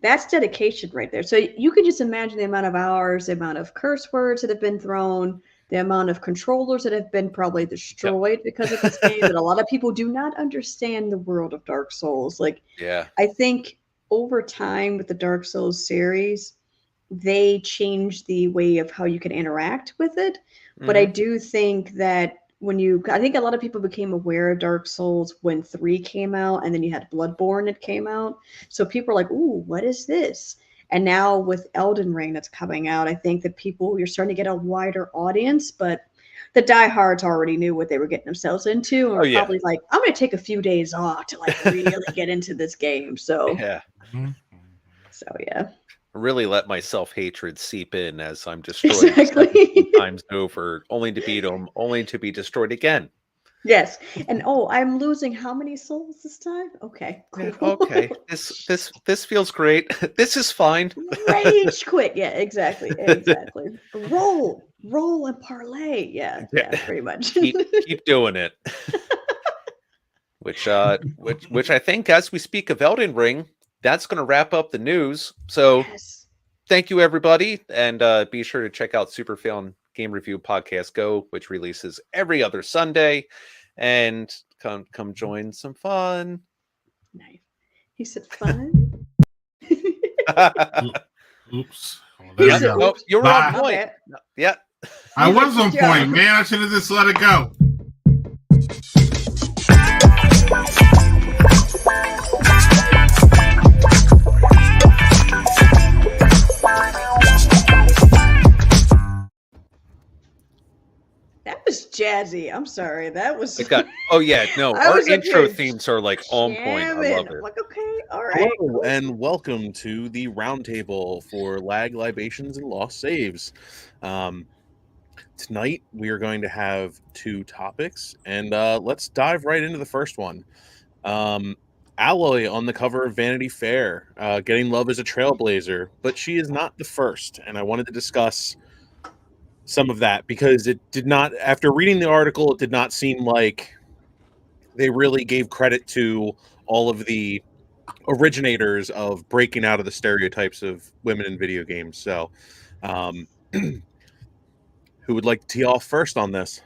Speaker 3: that's dedication right there. So you can just imagine the amount of hours, the amount of curse words that have been thrown, the amount of controllers that have been probably
Speaker 2: Yep.
Speaker 3: destroyed because of this game. That a lot of people do not understand the world of Dark Souls. Like,
Speaker 2: Yeah.
Speaker 3: I think over time with the Dark Souls series, they changed the way of how you can interact with it. But I
Speaker 2: Mhm.
Speaker 3: do think that I think a lot of people became aware of Dark Souls when 3 came out, and then you had Bloodborne that came out. So people are like, ooh, what is this? And now with Elden Ring that's coming out, I think that you're starting to get a wider audience, but the diehards already knew what they were getting themselves into and
Speaker 2: Oh
Speaker 3: were
Speaker 2: yeah.
Speaker 3: probably like, I'm going to take a few days off to like really get into this game. So,
Speaker 2: Yeah.
Speaker 1: Mhm.
Speaker 3: so yeah.
Speaker 2: Really let my self-hatred seep in as I'm destroyed
Speaker 3: Exactly.
Speaker 2: 17 times over, only to beat them, only to be destroyed again.
Speaker 3: Yes. And I'm losing how many souls this time? Okay,
Speaker 2: Yeah,
Speaker 3: cool.
Speaker 2: okay. This feels great. This is fine.
Speaker 3: Rage quit. Yeah, exactly. Exactly. Roll and parlay. Yeah,
Speaker 2: Yeah.
Speaker 3: yeah, pretty much.
Speaker 2: Keep doing it. Which I think, as we speak of Elden Ring, that's going to wrap up the news. So
Speaker 3: Yes.
Speaker 2: thank you, everybody, and be sure to check out Super Film Game Review Podcast Go, which releases every other Sunday, and come join some fun.
Speaker 3: Nice. He said fun.
Speaker 1: Oops. Well,
Speaker 3: He
Speaker 1: there we
Speaker 2: Yep.
Speaker 3: said,
Speaker 1: go.
Speaker 2: Oh,
Speaker 3: oops,
Speaker 2: you were on
Speaker 1: Bye.
Speaker 3: my
Speaker 2: point.
Speaker 3: bad.
Speaker 2: Yeah.
Speaker 1: I
Speaker 3: You did
Speaker 1: was
Speaker 3: good
Speaker 1: on
Speaker 3: job.
Speaker 1: point, man. I should have just let it go.
Speaker 3: That was jazzy. I'm sorry. That was.
Speaker 2: It got. Oh yeah. No,
Speaker 3: I
Speaker 2: our
Speaker 3: was up
Speaker 2: intro
Speaker 3: here
Speaker 2: themes are like on point. I
Speaker 3: jamming.
Speaker 2: love
Speaker 3: I'm
Speaker 2: it.
Speaker 3: like, okay, all right.
Speaker 4: Hello
Speaker 3: Cool.
Speaker 4: and welcome to the roundtable for lag, libations, and lost saves. Tonight we are going to have two topics, and let's dive right into the first one. Alloy on the cover of Vanity Fair, getting love as a trailblazer, but she is not the first, and I wanted to discuss some of that because it did not. After reading the article, it did not seem like they really gave credit to all of the originators of breaking out of the stereotypes of women in video games. So, who would like to tee off first on this?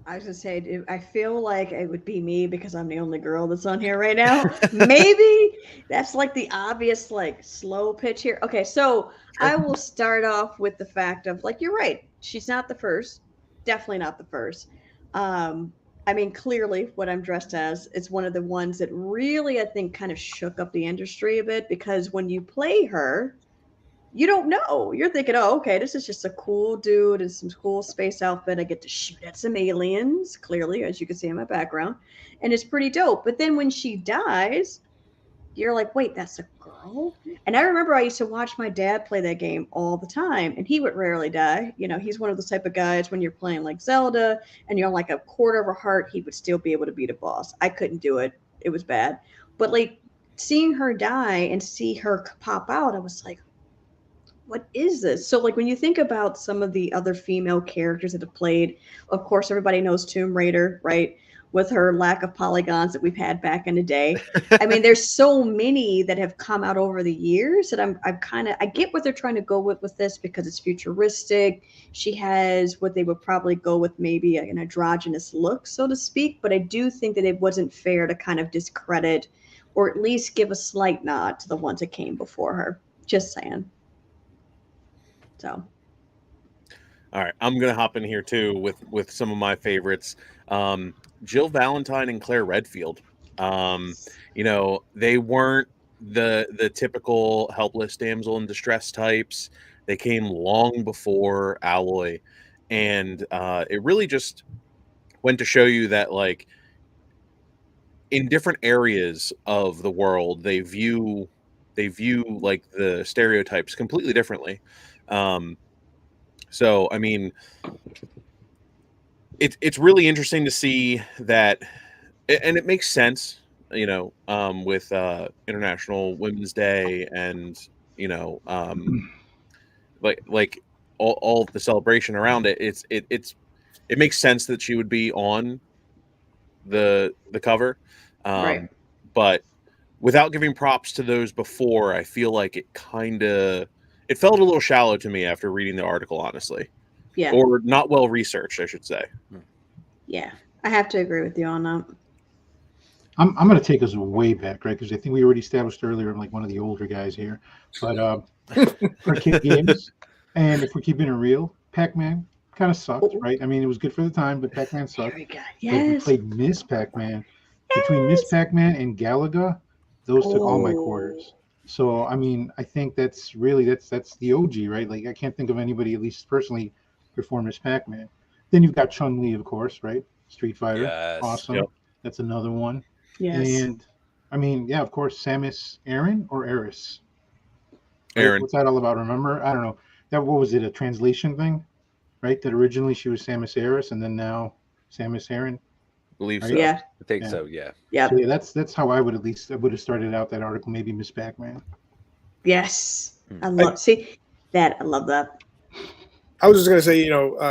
Speaker 3: I was gonna say, I feel like it would be me because I'm the only girl that's on here right now. Maybe that's like the obvious, like slow pitch here. Okay, so I will start off with the fact of like you're right. She's not the first. Definitely not the first. I mean, clearly, what I'm dressed as is one of the ones that really, I think, kind of shook up the industry a bit because when you play her, you don't know. You're thinking, oh, okay, this is just a cool dude in some cool space outfit. I get to shoot at some aliens, clearly, as you can see in my background. And it's pretty dope. But then when she dies, you're like, wait, that's a girl? And I remember I used to watch my dad play that game all the time, and he would rarely die. You know, he's one of those type of guys when you're playing like Zelda and you're on like a quarter of a heart, he would still be able to beat a boss. I couldn't do it. It was bad. But like seeing her die and see her pop out, I was like, what is this? So, like, when you think about some of the other female characters that have played, of course, everybody knows Tomb Raider, right? With her lack of polygons that we've had back in the day. I mean, there's so many that have come out over the years that I'm kind of, I get what they're trying to go with this because it's futuristic. She has what they would probably go with maybe an androgynous look, so to speak. But I do think that it wasn't fair to kind of discredit or at least give a slight nod to the ones that came before her. Just saying. So,
Speaker 4: All right, I'm gonna hop in here too with some of my favorites. Jill Valentine and Claire Redfield. They weren't the typical helpless damsel in distress types. They came long before Alloy, and it really just went to show you that, like, in different areas of the world, they view like the stereotypes completely differently. So I mean, it's really interesting to see that, and it makes sense, with International Women's Day, and like all of the celebration around it. It makes sense that she would be on the cover,
Speaker 3: Right.
Speaker 4: but without giving props to those before, I feel like it felt a little shallow to me after reading the article, honestly.
Speaker 3: Yeah.
Speaker 4: Or not well researched, I should say.
Speaker 3: Yeah. I have to agree with you on that.
Speaker 5: I'm going to take us way back, right? Because I think we already established earlier, I'm like one of the older guys here. But arcade games, and if we're keeping it real, Pac-Man kind of sucked, right? I mean, it was good for the time, but Pac-Man sucked.
Speaker 3: Very good.
Speaker 5: But if we
Speaker 3: Yes.
Speaker 5: played Miss Pac-Man, between Miss Pac-Man and Galaga, those took all my quarters. So I mean, I think that's the OG, right? Like, I can't think of anybody, at least personally, before Miss Pac-Man. Then you've got Chun-Li, of course, right? Street Fighter,
Speaker 2: Yes.
Speaker 5: awesome.
Speaker 4: Yep.
Speaker 5: That's another one.
Speaker 3: Yes.
Speaker 5: And I mean, yeah, of course, Samus Aran or Eris.
Speaker 4: Aaron.
Speaker 5: What's that all about? Remember? I don't know. What was it? A translation thing, right? That originally she was Samus Aris, and then now Samus Aran.
Speaker 4: Believe
Speaker 5: Right?
Speaker 4: so.
Speaker 3: Yeah.
Speaker 2: I think
Speaker 5: Yeah.
Speaker 2: so, yeah.
Speaker 3: Yep.
Speaker 5: So yeah, that's how I would have started out that article. Maybe Miss Pac-Man.
Speaker 3: Yes.
Speaker 2: Hmm.
Speaker 3: I love I love that.
Speaker 6: I was just gonna say,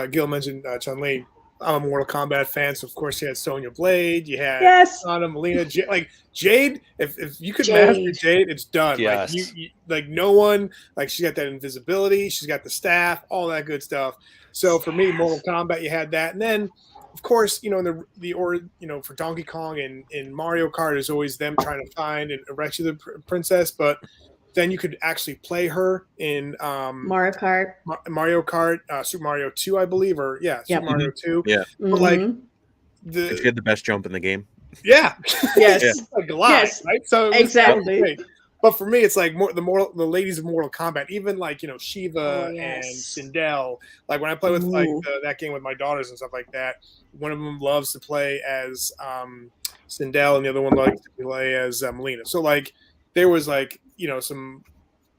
Speaker 6: Gil mentioned Chun-Li. I'm a Mortal Kombat fan, so of course you had Sonya Blade, you had
Speaker 3: Yes.
Speaker 6: Anna, Melina, like Jade. If you could
Speaker 3: Jade.
Speaker 6: master Jade, it's done.
Speaker 2: Yes.
Speaker 6: Like you, like no one, like she's got that invisibility, she's got the staff, all that good stuff. So for me, Mortal Kombat, you had that, and then of course, for Donkey Kong and in Mario Kart is always them trying to find and rescue the princess, but then you could actually play her in
Speaker 3: Mario Kart.
Speaker 6: Mario Kart, Super Mario 2, I believe, or
Speaker 3: Yep.
Speaker 6: Super Mario 2.
Speaker 4: Yeah.
Speaker 6: But like
Speaker 3: Mhm.
Speaker 6: the
Speaker 4: She had the best jump in the game.
Speaker 6: yeah,
Speaker 3: Yes.
Speaker 6: like Goliath,
Speaker 3: Yes.
Speaker 6: right? So it was
Speaker 3: Exactly.
Speaker 6: great. But for me, it's like the ladies of Mortal Kombat, even like Shiva
Speaker 3: Oh, yes.
Speaker 6: and Sindel. Like when I play with like
Speaker 3: Ooh.
Speaker 6: that game with my daughters and stuff like that, one of them loves to play as Sindel, and the other one likes to play as Melina. So like there was like some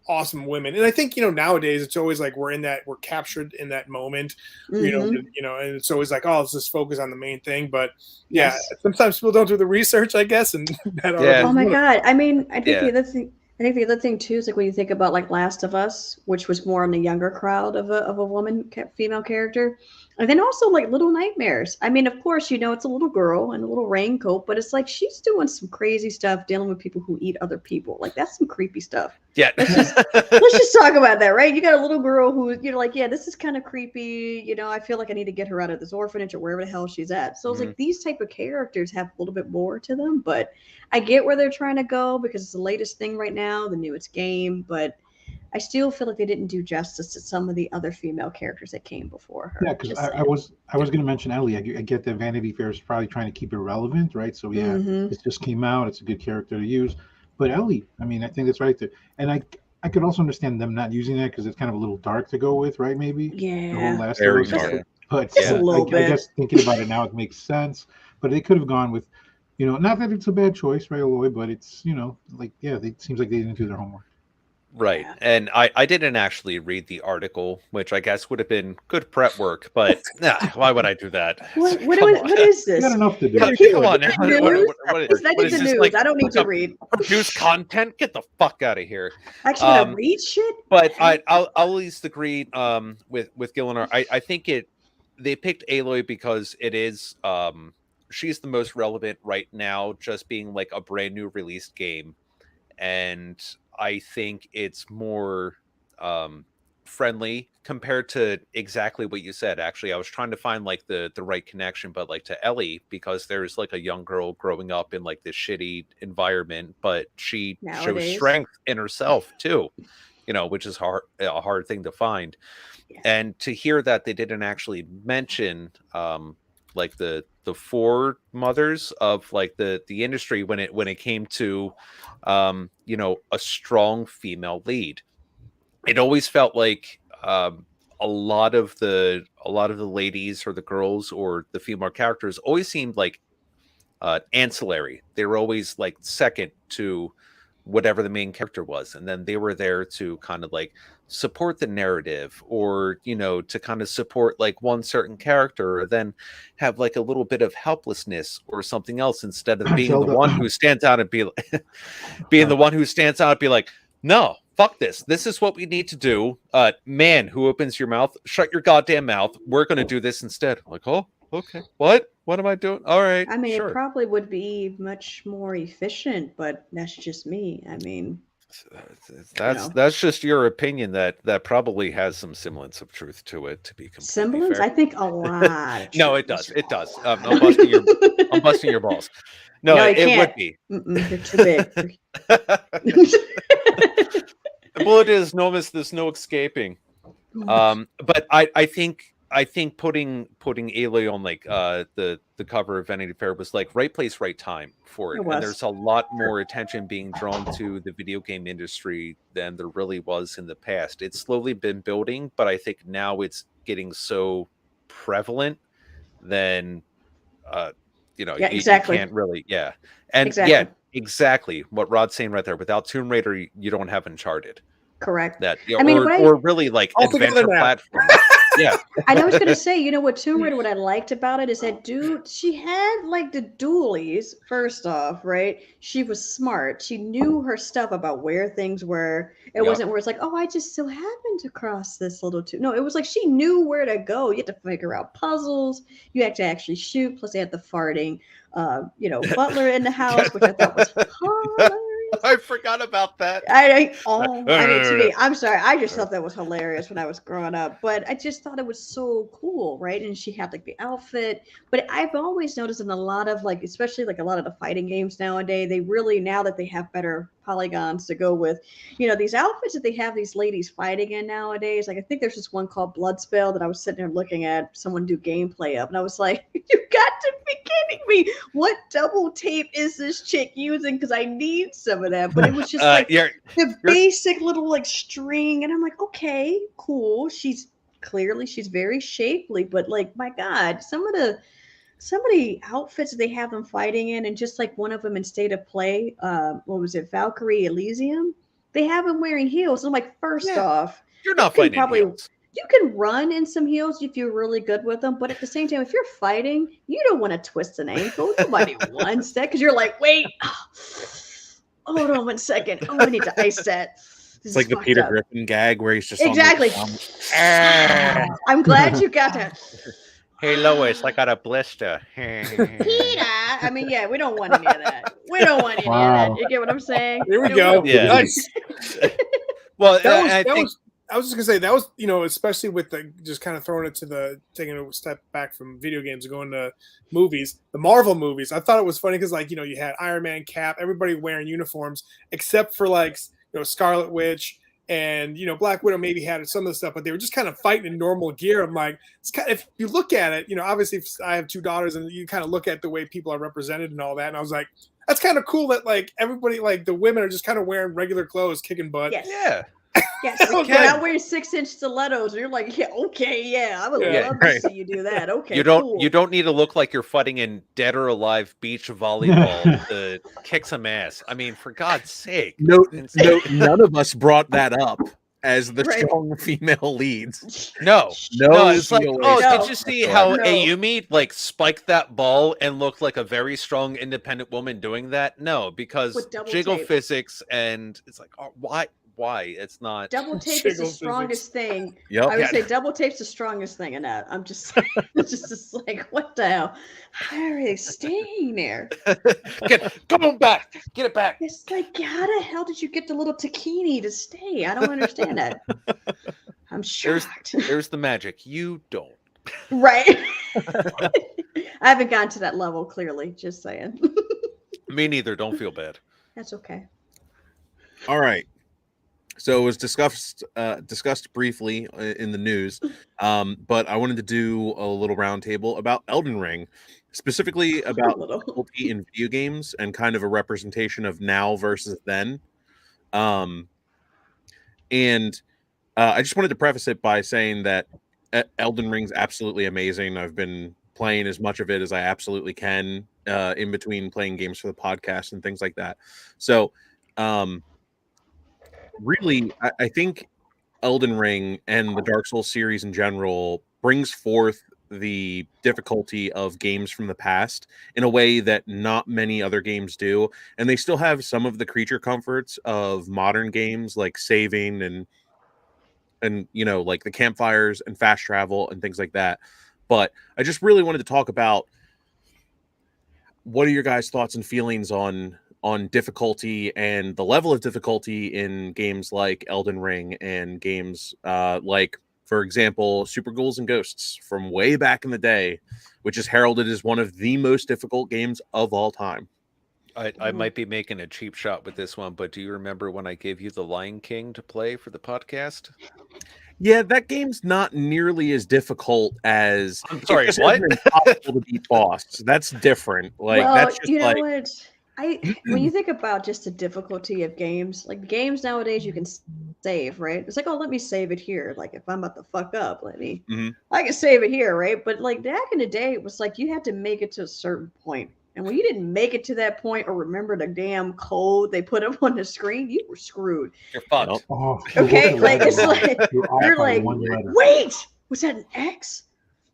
Speaker 6: awesome women, and I think nowadays it's always like we're captured in that moment,
Speaker 3: Mhm.
Speaker 6: and it's always like, oh, let's just focus on the main thing. But yeah,
Speaker 3: Yes.
Speaker 6: sometimes people don't do the research, I guess, and that
Speaker 2: Yeah.
Speaker 3: Oh my God. I mean, I think
Speaker 2: Yeah.
Speaker 3: the other thing too is like when you think about like Last of Us, which was more on the younger crowd of a woman female character, and then also like Little Nightmares. I mean, of course, it's a little girl in a little raincoat, but it's like she's doing some crazy stuff, dealing with people who eat other people. Like that's some creepy stuff.
Speaker 2: Yeah.
Speaker 3: Let's just talk about that, right? You got a little girl who you're like, yeah, this is kind of creepy. I feel like I need to get her out of this orphanage or wherever the hell she's at. So it's like these type of characters have a little bit more to them, but I get where they're trying to go because it's the latest thing right now, the newest game, but I still feel like they didn't do justice to some of the other female characters that came before her.
Speaker 5: Yeah, because
Speaker 3: Just
Speaker 5: I
Speaker 3: saying.
Speaker 5: was going to mention Ellie. I get that Vanity Fair is probably trying to keep it relevant, right? So yeah,
Speaker 3: Mhm.
Speaker 5: it just came out. It's a good character to use, but Ellie, I mean, I think that's right there. And I could also understand them not using that because it's kind of a little dark to go with, right? Maybe the whole
Speaker 3: Yeah.
Speaker 5: Last
Speaker 4: Very
Speaker 5: of Us.
Speaker 4: dark.
Speaker 5: But
Speaker 3: Just a little
Speaker 5: I
Speaker 3: bit.
Speaker 5: guess thinking about it now, it makes sense. But they could have gone with, not that it's a bad choice, right, Aloy, but it's, like, yeah, it seems like they didn't do their homework.
Speaker 2: Right.
Speaker 3: Yeah.
Speaker 2: And I didn't actually read the article, which I guess would have been good prep work, but why would I do that?
Speaker 3: What
Speaker 2: Come on.
Speaker 3: is
Speaker 5: You
Speaker 3: this?
Speaker 5: got enough to do.
Speaker 2: Come on now.
Speaker 3: News?
Speaker 2: What
Speaker 3: Is that
Speaker 2: is
Speaker 3: the
Speaker 2: this,
Speaker 3: news?
Speaker 2: like,
Speaker 3: I don't need to
Speaker 2: a
Speaker 3: read.
Speaker 2: produce content? Get the fuck out of here.
Speaker 3: I actually gotta read shit.
Speaker 2: But I'll at least agree with Gillinar. I think they picked Aloy because it is she's the most relevant right now, just being like a brand new released game, and I think it's more friendly compared to exactly what you said. Actually, I was trying to find like the right connection, but like to Ellie, because there's like a young girl growing up in like this shitty environment, but she shows
Speaker 3: Nowadays.
Speaker 2: strength in herself too. which is a hard thing to find.
Speaker 3: Yeah.
Speaker 2: And to hear that they didn't actually mention like the foremothers of like the industry when it came to a strong female lead. It always felt like a lot of the ladies or the girls or the female characters always seemed like ancillary. They were always like second to whatever the main character was, and then they were there to kind of like support the narrative, or to kind of support like one certain character, or then have like a little bit of helplessness or something else, instead of being the one who stands out and be like, no, fuck this. This is what we need to do. Man who opens your mouth, shut your goddamn mouth. We're going to do this instead. Like, oh, okay. What am I doing? All right.
Speaker 3: I mean,
Speaker 2: sure.
Speaker 3: It probably would be much more efficient, but that's just me. I mean,
Speaker 2: that's just your opinion. That probably has some semblance of truth to it. To be completely
Speaker 3: semblance,
Speaker 2: fair.
Speaker 3: I think a lot.
Speaker 2: No, it does. It does. I'm busting your balls. No, it would be.
Speaker 3: They're too big.
Speaker 2: The bullet is enormous. There's no escaping. But I think putting Aloy on like the cover of Vanity Fair was like right place, right time for it. And there's a lot more attention being drawn to the video game industry than there really was in the past. It's slowly been building, but I think now it's getting so prevalent then
Speaker 3: exactly.
Speaker 2: you can't really and
Speaker 3: exactly.
Speaker 2: Exactly what Rod's saying right there. Without Tomb Raider, you don't have Uncharted.
Speaker 3: Correct.
Speaker 2: That or really like adventure platform. Yeah.
Speaker 3: I was going to say, what Tomb Raider, what I liked about it is that she had like the dualies, first off, right? She was smart. She knew her stuff about where things were. It wasn't where it's like, oh, I just so happened to cross this little tube. No, it was like she knew where to go. You had to figure out puzzles. You had to actually shoot. Plus they had the farting, butler in the house, which I thought was hilarious.
Speaker 2: I forgot about that.
Speaker 3: I'm sorry. I just thought that was hilarious when I was growing up, but I just thought it was so cool, right? And she had like the outfit, but I've always noticed in a lot of like, especially like a lot of the fighting games nowadays, they really, now that they have better polygons to go with, these outfits that they have these ladies fighting in nowadays. Like I think there's this one called Bloodspell that I was sitting there looking at someone do gameplay of, and I was like, you got to be kidding me. What double tape is this chick using? Because I need some of that. But it was just like the basic little like string, and I'm like, okay, cool. She's very shapely, but like, my God, some of the outfits they have them fighting in, and just like one of them in State of Play, what was it, Valkyrie Elysium? They have them wearing heels. I'm like, first off,
Speaker 2: you're not fighting heels.
Speaker 3: You can run in some heels if you're really good with them, but at the same time, if you're fighting, you don't want to twist an ankle. Nobody wants that, because you're like, wait, hold on 1 second. Oh, I need to ice that.
Speaker 4: It's like the Peter Griffin gag where he's just
Speaker 3: exactly. I'm glad you got that.
Speaker 2: Hey, Lois, I got a blister.
Speaker 3: Peter. I mean, we don't want any of that. We don't want any of that. You get what I'm saying?
Speaker 6: Here we go.
Speaker 2: Yeah.
Speaker 6: Nice.
Speaker 2: Well,
Speaker 6: I was just gonna say that was, especially with the just kind of throwing it taking a step back from video games and going to movies, the Marvel movies. I thought it was funny because you had Iron Man, Cap, everybody wearing uniforms except for like Scarlet Witch and Black Widow maybe had some of the stuff, but they were just kind of fighting in normal gear. I'm like, it's kind of, if you look at it, obviously I have 2 daughters, and you kind of look at the way people are represented and all that, and I was like, that's kind of cool that like everybody, like the women are just kind of wearing regular clothes, kicking butt.
Speaker 3: Yes.
Speaker 2: Yeah.
Speaker 3: Yes, they're not wearing 6-inch stilettos. And you're like, I would love to see you do that. Okay,
Speaker 2: you don't need to look like you're fighting in Dead or Alive beach volleyball to kick some ass. I mean, for God's sake.
Speaker 4: No, none of us brought that up as the strong female leads.
Speaker 2: No. It's like, did you see how Ayumi like spiked that ball and looked like a very strong independent woman doing that? No, because jiggle physics, and it's like, why? It's not.
Speaker 3: Double tape is the strongest thing.
Speaker 4: Yep.
Speaker 3: I would say double tape's the strongest thing in that. I'm just it's just like, what the hell? How are they staying there?
Speaker 2: Come on back. Get it back.
Speaker 3: It's like, how the hell did you get the little taquini to stay? I don't understand that. I'm shocked.
Speaker 2: There's the magic. You don't.
Speaker 3: Right. I haven't gotten to that level, clearly. Just saying.
Speaker 2: Me neither. Don't feel bad.
Speaker 3: That's okay.
Speaker 4: All right. So it was discussed briefly in the news, but I wanted to do a little roundtable about Elden Ring, specifically about
Speaker 3: little.
Speaker 4: difficulty in video games and kind of a representation of now versus then. And I just wanted to preface it by saying that Elden Ring's absolutely amazing. I've been playing as much of it as I absolutely can in between playing games for the podcast and things like that. So, really, I think Elden Ring and the Dark Souls series in general brings forth the difficulty of games from the past in a way that not many other games do. And they still have some of the creature comforts of modern games like saving and like the campfires and fast travel and things like that. But I just really wanted to talk about what are your guys' thoughts and feelings on difficulty and the level of difficulty in games like Elden Ring and games like, for example, Super Ghouls and Ghosts from way back in the day, which is heralded as one of the most difficult games of all time.
Speaker 2: I might be making a cheap shot with this one, but do you remember when I gave you The Lion King to play for the podcast?
Speaker 4: Yeah, that game's not nearly as difficult as.
Speaker 2: I'm sorry,
Speaker 4: it just
Speaker 2: what?
Speaker 4: isn't impossible to beat boss. That's different. Like
Speaker 3: well,
Speaker 4: that's just
Speaker 3: you know
Speaker 4: like
Speaker 3: what? When you think about just the difficulty of games, like games nowadays, you can save, right? It's like, oh, let me save it here. Like if I'm about to fuck up,
Speaker 4: Mhm.
Speaker 3: I can save it here, right? But like back in the day, it was like you had to make it to a certain point. And when you didn't make it to that point or remember the damn code they put up on the screen, you were screwed.
Speaker 2: You're fucked.
Speaker 4: Yep.
Speaker 5: Oh,
Speaker 3: Okay, like it's like
Speaker 5: you're off
Speaker 3: you're
Speaker 5: by
Speaker 3: like,
Speaker 5: one letter.
Speaker 3: wait, was that an X?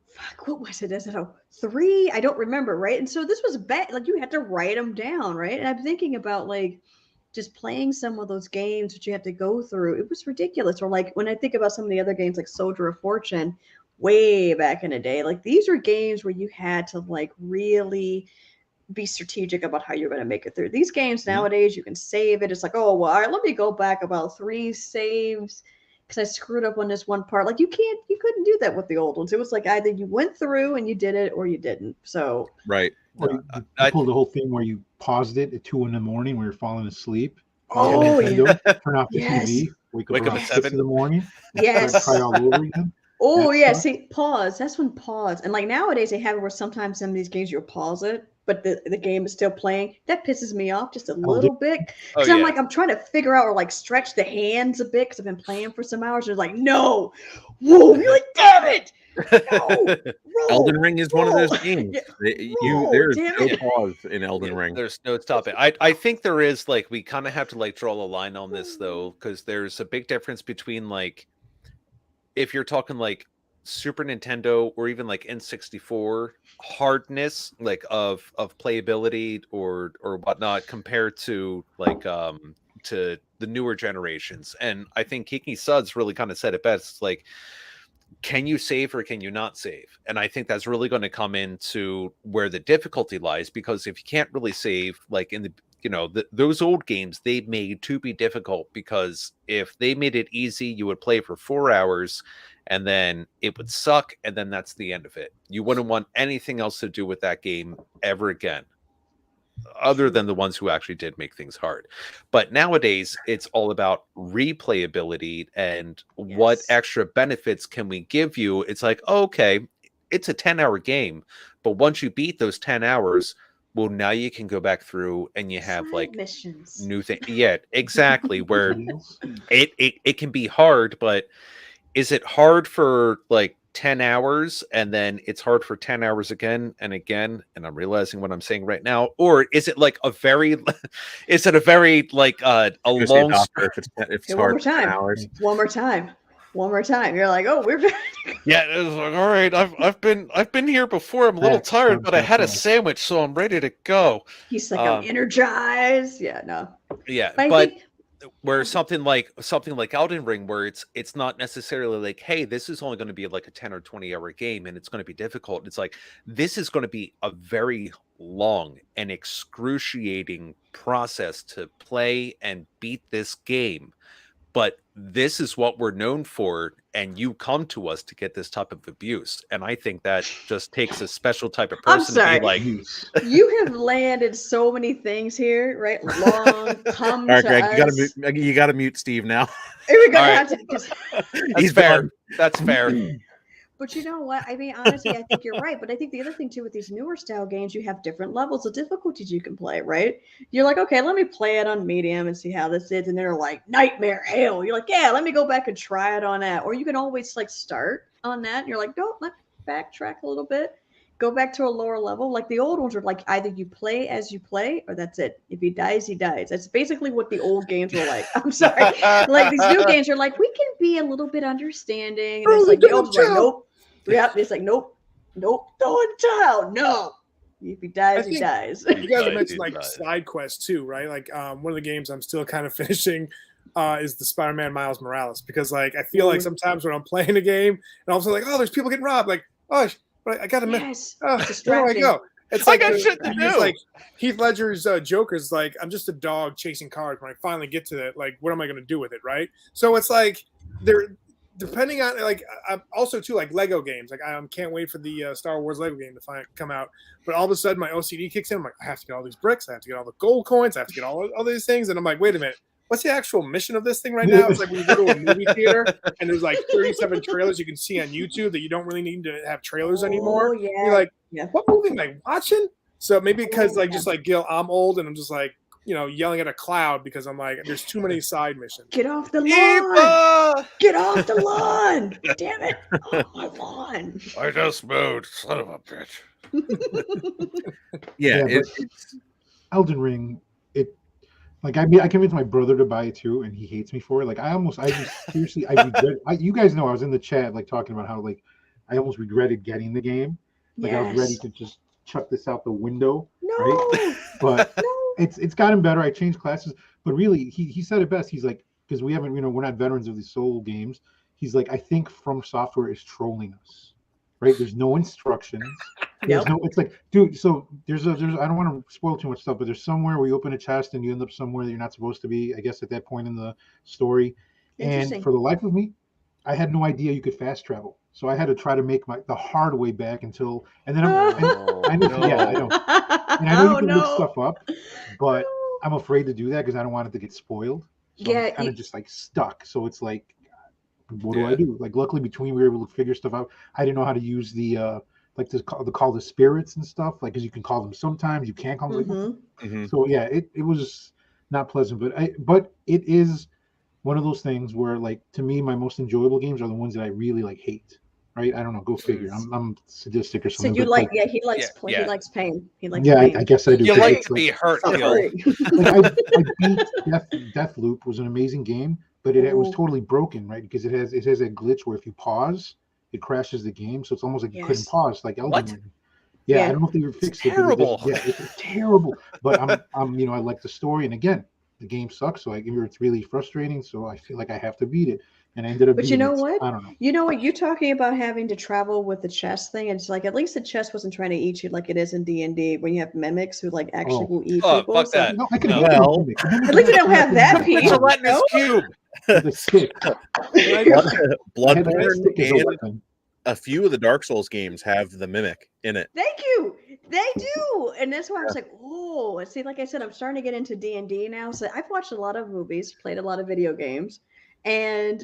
Speaker 3: Fuck, what was it? Is it a 3? I don't remember, right? And so this was bad. Like you had to write them down, right? And I'm thinking about like just playing some of those games that you had to go through. It was ridiculous. Or like when I think about some of the other games like Soldier of Fortune, way back in the day, like these are games where you had to like really be strategic about how you're going to make it through. These games nowadays, you can save it. It's like, oh, well, all right, let me go back about 3 saves because I screwed up on this one part. Like you couldn't do that with the old ones. It was like either you went through and you did it or you didn't. So
Speaker 4: Right.
Speaker 5: Or you pulled the whole thing where you paused it at 2 a.m. when you're falling asleep.
Speaker 3: Oh,
Speaker 5: Nintendo, turn off the
Speaker 3: Yes.
Speaker 5: TV, wake up
Speaker 2: Wake up
Speaker 5: around
Speaker 2: at
Speaker 5: 6 in the
Speaker 2: 7.
Speaker 5: morning,
Speaker 3: yes.
Speaker 5: try all over again.
Speaker 3: Oh
Speaker 5: That
Speaker 3: yeah,
Speaker 5: sucks.
Speaker 3: see, pause. That's when pause. And like nowadays they have it where sometimes some of these games you'll pause it, but the game is still playing. That pisses me off just a little bit.
Speaker 2: Oh,
Speaker 3: Because
Speaker 2: yeah.
Speaker 3: I'm like, I'm trying to figure out or like stretch the hands a bit because I've been playing for some hours. They're like, no, whoa, you're like, damn it. No, roll,
Speaker 4: Elden Ring is one of those
Speaker 3: roll.
Speaker 4: games.
Speaker 3: Roll,
Speaker 4: There's
Speaker 3: damn
Speaker 4: no
Speaker 3: it.
Speaker 4: pause in Elden
Speaker 2: Yeah,
Speaker 4: Ring.
Speaker 2: there's no stopping. I think there is like we kind of have to like draw a line on this though, because there's a big difference between like if you're talking like Super Nintendo or even like N64 hardness like of playability or whatnot compared to like to the newer generations. And I think Kiki Suds really kind of said it best. It's like, can you save or can you not save? And I think that's really going to come into where the difficulty lies, because if you can't really save, like in the those old games they made to be difficult, because if they made it easy, you would play for 4 hours and then it would suck, and then that's the end of it. You wouldn't want anything else to do with that game ever again, other than the ones who actually did make things hard. But nowadays it's all about replayability and what
Speaker 3: Yes.
Speaker 2: extra benefits can we give you. It's like, okay, it's a 10-hour game, but once you beat those 10 hours, well, now you can go back through and you have
Speaker 3: Side
Speaker 2: like
Speaker 3: missions.
Speaker 2: new thing. Yeah, exactly. Where
Speaker 5: Deals.
Speaker 2: it can be hard, but is it hard for like 10 hours and then it's hard for 10 hours again and again, and I'm realizing what I'm saying right now? Or is it like a very is it a very like a
Speaker 4: Go see a
Speaker 2: long
Speaker 4: doctor if it's
Speaker 3: Okay, one
Speaker 4: hard
Speaker 3: more
Speaker 4: for 10
Speaker 3: time.
Speaker 4: hours.
Speaker 3: One more time. One more time. You're like, oh, we're
Speaker 2: Yeah, it's like, all right, I've been here before. I'm a little
Speaker 5: Facts,
Speaker 2: tired, but I
Speaker 5: facts,
Speaker 2: had a
Speaker 5: facts.
Speaker 2: sandwich, so I'm ready to go.
Speaker 3: He's like, I'm energized. Yeah, no.
Speaker 2: Yeah,
Speaker 3: But I
Speaker 2: but
Speaker 3: think
Speaker 2: where something like Elden Ring, where it's not necessarily like, hey, this is only going to be like a 10 or 20-hour game and it's going to be difficult. It's like, this is going to be a very long and excruciating process to play and beat this game. but this is what we're known for, and you come to us to get this type of abuse. And I think that just takes a special type of
Speaker 3: I'm
Speaker 2: person to
Speaker 3: sorry.
Speaker 2: be like,
Speaker 5: Use.
Speaker 3: You have landed so many things here, right? Long, come
Speaker 4: All right,
Speaker 3: to
Speaker 4: Greg,
Speaker 3: us.
Speaker 4: you gotta mute Steve now.
Speaker 3: We're gonna
Speaker 2: All right.
Speaker 3: have to.
Speaker 2: that's
Speaker 4: He's
Speaker 2: fair.
Speaker 4: done.
Speaker 2: That's fair.
Speaker 3: But you know what? I mean, honestly, I think you're right. But I think the other thing too with these newer style games, you have different levels of difficulties you can play, right? You're like, okay, let me play it on medium and see how this is, and they're like nightmare hell. You're like, yeah, let me go back and try it on that. Or you can always like start on that, and you're like, no, let's backtrack a little bit, go back to a lower level. Like the old ones are like either you play as you play, or that's it. If he dies, he dies. That's basically what the old games were like. I'm sorry, like these new games are like we can be a little bit understanding, and it's like the old ones are like nope. Yep, it's like nope, throw in tile, no. If he dies, he dies.
Speaker 6: You guys have mentioned
Speaker 2: He
Speaker 6: like
Speaker 2: died.
Speaker 6: side quests too, right? Like one of the games I'm still kind of finishing is the Spider-Man Miles Morales, because like I feel like sometimes when I'm playing a game and all of a sudden like, oh, there's people getting robbed, like, oh, I gotta
Speaker 3: Yes,
Speaker 6: where do I
Speaker 3: distracting.
Speaker 6: go? It's
Speaker 2: I
Speaker 6: like
Speaker 2: got shit to
Speaker 6: it's
Speaker 2: do.
Speaker 6: like Heath Ledger's Joker's like, I'm just a dog chasing cars. When I finally get to it, like, what am I gonna do with it, right? So it's like they're depending on like also too like Lego games. Like I can't wait for the Star Wars Lego game to come out. But all of a sudden my OCD kicks in. I'm like, I have to get all these bricks. I have to get all the gold coins. I have to get all these things. And I'm like, wait a minute. What's the actual mission of this thing right now? It's like when you go to a movie theater and there's like 37 trailers you can see on YouTube that you don't really need to have trailers anymore.
Speaker 3: Yeah.
Speaker 6: You're like,
Speaker 3: yeah.
Speaker 6: what movie am I watching? So maybe because like just like Gil, I'm old and I'm just like, yelling at a cloud because I'm like, there's too many side missions.
Speaker 3: Get off the lawn!
Speaker 2: Eva!
Speaker 3: Get off the lawn! Damn it! Oh, my lawn!
Speaker 2: I just moved, son of a bitch.
Speaker 5: Yeah,
Speaker 4: Yeah,
Speaker 5: but Elden Ring, I convinced my brother to buy it too, and he hates me for it. Like I regret. You guys know I was in the chat like talking about how like I almost regretted getting the game. Like I was ready to just chuck this out the window.
Speaker 3: No,
Speaker 5: right? But
Speaker 3: no.
Speaker 5: it's gotten better. I changed classes, but really, he said it best. He's like, because we haven't, we're not veterans of these Soul games. He's like, I think From Software is trolling us, right? There's no instructions. There's no. It's like, dude. So there's. I don't want to spoil too much stuff, but there's somewhere where you open a chest and you end up somewhere that you're not supposed to be. I guess at that point in the story, and for the life of me, I had no idea you could fast travel. So I had to try to make the hard way back until, and then I know, and I know you can look stuff up, but I'm afraid to do that because I don't want it to get spoiled. So I'm kind of just like stuck. So it's like, what do I do? Like, luckily between we were able to figure stuff out. I didn't know how to use the like to call the spirits and stuff, like because you can call them sometimes, you can't call them. So yeah, it was not pleasant, but it is one of those things where, like, to me, my most enjoyable games are the ones that I really like hate. Right? I don't know. Go figure. I'm sadistic or something.
Speaker 3: So you like? Yeah, he likes. He likes pain. He likes.
Speaker 5: Yeah,
Speaker 3: pain.
Speaker 5: I guess I do.
Speaker 2: You like to be hurt, Gil.
Speaker 5: Like I beat Deathloop was an amazing game, but it was totally broken, right? Because it has a glitch where if you pause, it crashes the game. So it's almost like you couldn't pause, like Elden Ring. Yeah, I don't know if they fixed it.
Speaker 2: Terrible.
Speaker 5: It's terrible. But I'm I like the story, and again, the game sucks. So it's really frustrating. So I feel like I have to beat it. And I ended up.
Speaker 3: But you know what?
Speaker 5: I don't know.
Speaker 3: You know what? You're talking about having to travel with the chess thing. It's like at least the chess wasn't trying to eat you like it is in D&D, when you have mimics who like actually will eat people.
Speaker 2: Fuck
Speaker 3: so,
Speaker 2: that.
Speaker 5: No, I can
Speaker 4: Well,
Speaker 3: at least you don't have that piece.
Speaker 2: It's a gelatinous cube.
Speaker 5: The stick.
Speaker 4: Bloodborne and a few of the Dark Souls games have the mimic in it.
Speaker 3: Thank you. They do, and that's why I was like, oh. See, like I said, I'm starting to get into D&D now. So I've watched a lot of movies, played a lot of video games, and